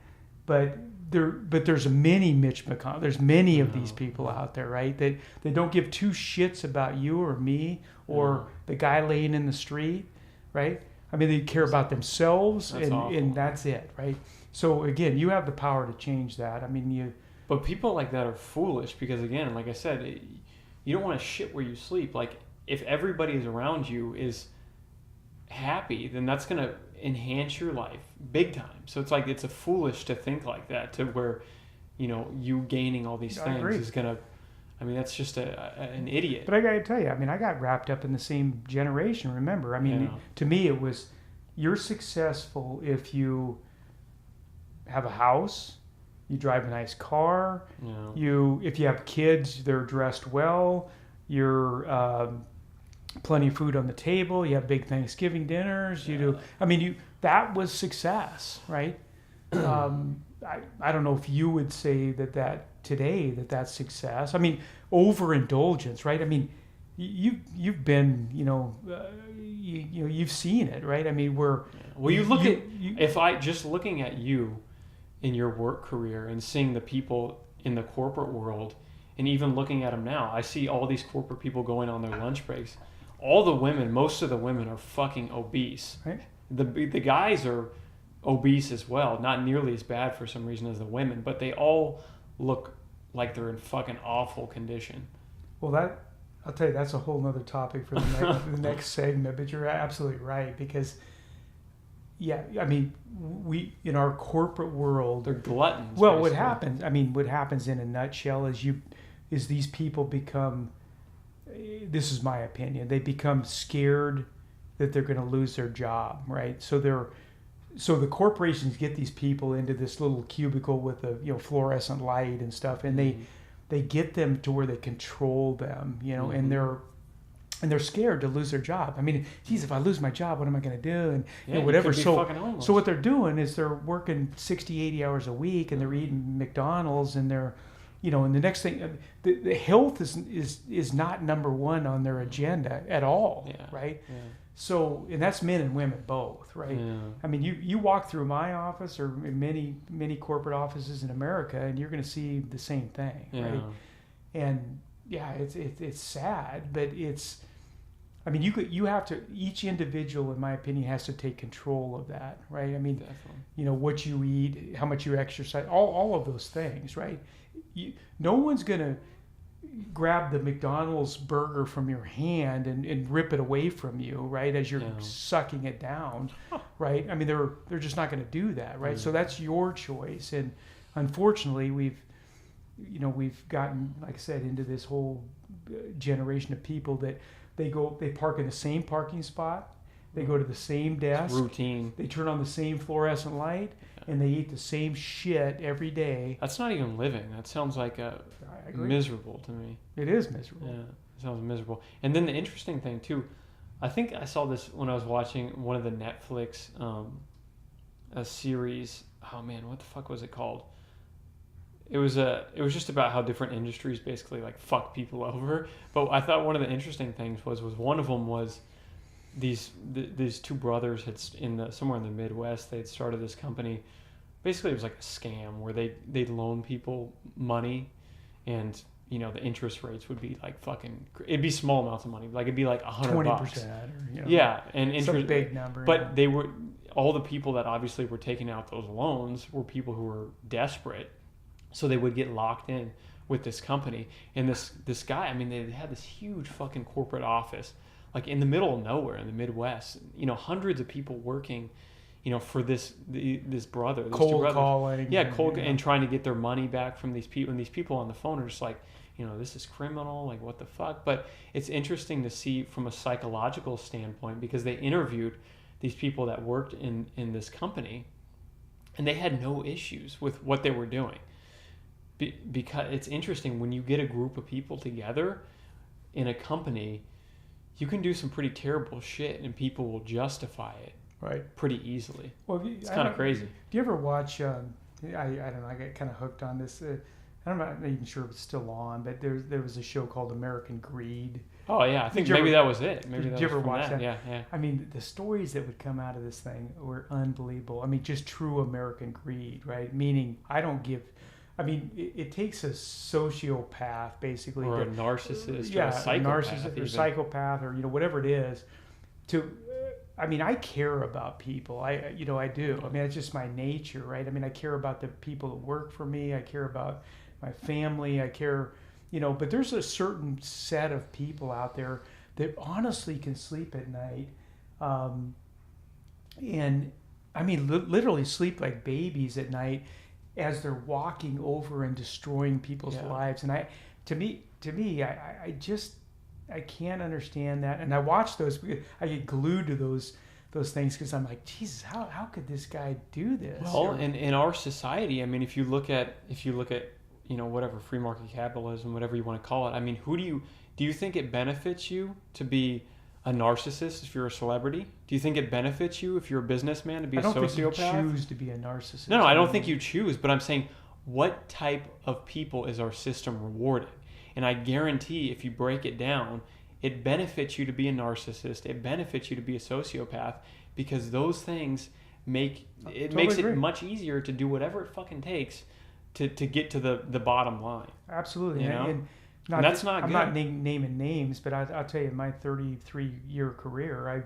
But there's many Mitch McConnell. There's many of these people out there, right? That they don't give two shits about you or me or the guy laying in the street, right? They care about themselves and that's it, right? So again, you have the power to change that. But people like that are foolish because, again, like I said, you don't want to shit where you sleep. Like, if everybody is around you is happy, then that's going to enhance your life big time. So it's like it's a foolish to think like that, to where, you gaining all these things is going to, that's just an idiot. But I got to tell you, I got wrapped up in the same generation, remember? To me, it was, you're successful if you have a house, you drive a nice car. Yeah. If you have kids, they're dressed well. You're plenty of food on the table. You have big Thanksgiving dinners. You do. That was success, right? I don't know if you would say that today that's success. Overindulgence, right? You've been, you've seen it, right? Just looking at you in your work career and seeing the people in the corporate world and even looking at them now, I see all these corporate people going on their lunch breaks. Most of the women are fucking obese. Right. The guys are obese as well, not nearly as bad for some reason as the women, but they all look like they're in fucking awful condition. Well, I'll tell you, that's a whole nother topic for the next segment, but you're absolutely right, because we in our corporate world, they're gluttons. Well, basically. What happens in a nutshell is these people become, this is my opinion, they become scared that they're going to lose their job, right? So the corporations get these people into this little cubicle with a fluorescent light and stuff, and they get them to where they control them, and they're scared to lose their job. Geez, if I lose my job, what am I going to do? And whatever. So what they're doing is they're working 60, 80 hours a week, and they're eating McDonald's, and they're and the next thing, the health is not number one on their agenda at all, Yeah. right? Yeah. So, and that's men and women both, right? Yeah. I mean, you walk through my office or many corporate offices in America, and you're going to see the same thing, Yeah. right? And yeah, it's sad, but it's. I mean, you have to. Each individual, in my opinion, has to take control of that, right? I mean, Definitely. what you eat, how much you exercise, all of those things, right? No one's gonna grab the McDonald's burger from your hand and rip it away from you, right? As you're sucking it down, right? I mean, they're just not going to do that, right? So that's your choice, and unfortunately, we've gotten, like I said, into this whole generation of people that they park in the same parking spot, they go to the same desk, Routine. they turn on the same fluorescent light, and they eat the same shit every day. That's not even living. That sounds like miserable to me. It is miserable. Yeah, it sounds miserable. And then the interesting thing too, I think I saw this when I was watching one of the Netflix a series. Oh man, what the fuck was it called? It was just about how different industries basically like fuck people over. But I thought one of the interesting things was one of them was these two brothers had somewhere in the Midwest, they'd started this company. Basically, it was like a scam where they'd loan people money, and the interest rates would be like it'd be small amounts of money, like it'd be like $100. 20%, or yeah, and interest, some big number. But they were all the people that obviously were taking out those loans were people who were desperate, so they would get locked in with this company. And this guy, I mean, they had this huge fucking corporate office, like in the middle of nowhere in the Midwest. Hundreds of people working. For this brother, these cold two brothers. calling, and trying to get their money back from these people, and these people on the phone are just like, this is criminal, like what the fuck. But it's interesting to see from a psychological standpoint, because they interviewed these people that worked in this company, and they had no issues with what they were doing. Because it's interesting, when you get a group of people together in a company, you can do some pretty terrible shit, and people will justify it. Right. Pretty easily. Well, it's kind of crazy. Do you ever watch? I don't know. I got kind of hooked on this. I'm not even sure if it's still on, but there was a show called American Greed. Oh yeah, I think maybe that was it. Maybe did you ever watch that? Yeah. I mean, the stories that would come out of this thing were unbelievable. I mean, just true American greed, right? Meaning, it takes a sociopath basically, or a narcissist, or a psychopath, or psychopath, or whatever it is, to. I mean, I care about people. I do. I mean, it's just my nature, right? I mean, I care about the people that work for me. I care about my family. I care, but there's a certain set of people out there that honestly can sleep at night. And I mean, literally sleep like babies at night as they're walking over and destroying people's lives. And to me, I can't understand that, and I watch those. I get glued to those things because I'm like, Jesus, how could this guy do this? Well, in our society, I mean, if you look at whatever free market capitalism, whatever you want to call it, I mean, do you think it benefits you to be a narcissist if you're a celebrity? Do you think it benefits you if you're a businessman to be a sociopath? I don't think you choose to be a narcissist. No, I don't think you choose, but I'm saying, what type of people is our system rewarding? And I guarantee if you break it down, it benefits you to be a narcissist. It benefits you to be a sociopath, because those things makes it much easier to do whatever it fucking takes to get to the bottom line. Absolutely. And that's not I'm good. not naming names, but I'll tell you, in my 33-year career,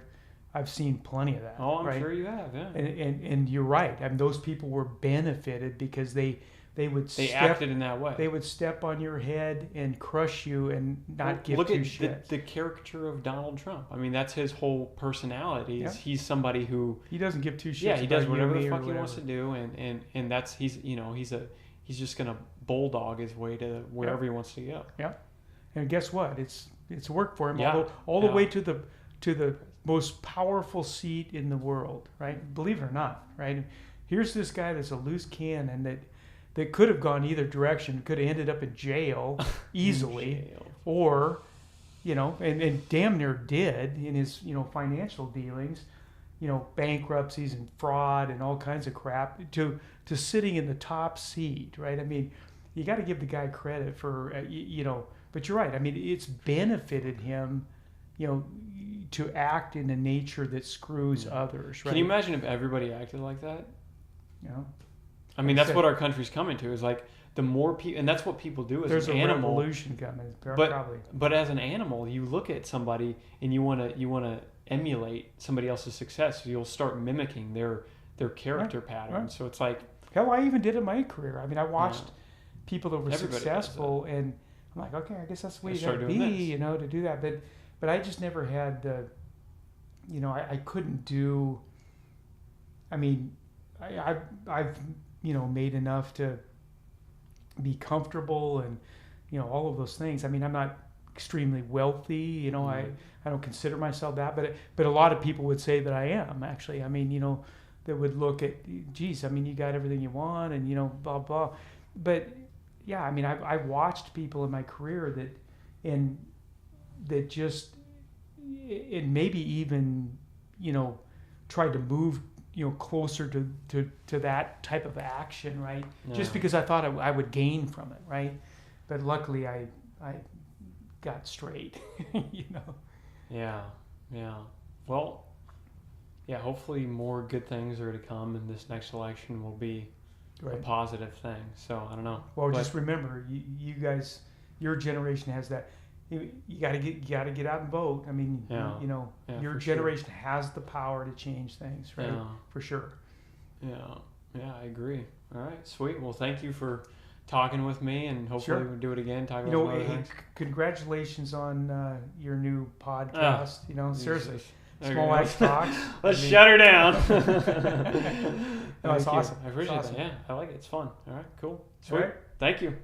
I've seen plenty of that. Oh, I'm sure you have, yeah. And you're right. I mean, those people were benefited because they acted in that way. They would step on your head and crush you and not give two shits. Look at the caricature of Donald Trump. I mean, that's his whole personality. He's somebody who he doesn't give two shits. Yeah, he does whatever the fuck he wants to do, and that's he's just gonna bulldog his way to wherever he wants to go. Yeah, and guess what? It's worked for him. Yeah. all the way to the most powerful seat in the world, right? Believe it or not, right? Here's this guy that's a loose cannon that could have gone either direction, could have ended up in jail easily, or, and damn near did in his, financial dealings, bankruptcies and fraud and all kinds of crap, to sitting in the top seat, right? I mean, you got to give the guy credit for But you're right. I mean, it's benefited him, to act in a nature that screws others. Right? Can you imagine if everybody acted like that? I mean, Like I that's said, what our country's coming to. Is like the more people, and that's what people do as there's an a animal. revolution coming, But probably. but as an animal, you look at somebody and you want to emulate somebody else's success. So you'll start mimicking their character patterns. Right. So it's like, Hell, I even did it in my career. I mean, I watched people that were Everybody does successful, and I'm like, okay, I guess that's the way I you got to start be, doing this. to do that. But I just never had the, I couldn't do. I mean, I've made enough to be comfortable and all of those things. I mean, I'm not extremely wealthy. I don't consider myself that, but a lot of people would say that I am actually. I mean, that would look at, geez, I mean, you got everything you want, and blah blah. But yeah, I mean, I watched people in my career that just, and maybe even tried to move closer to that type of action, right? Yeah. Just because I thought I would gain from it, right? But luckily I got straight. yeah. Well, yeah. Hopefully, more good things are to come, and this next election will be a positive thing. So I don't know. Well, just remember, you guys, your generation has that. You got to get out and vote. I mean, your generation has the power to change things, right? Yeah. For sure. Yeah, I agree. All right, sweet. Well, thank you for talking with me, and hopefully we'll do it again. Talk about other things. Congratulations on your new podcast. Seriously, Jesus. Small Axe Talks. Let's shut her down. No, it's awesome. I appreciate It's awesome. that. Yeah, I like it. It's fun. All right, cool. Sweet. All right. Thank you.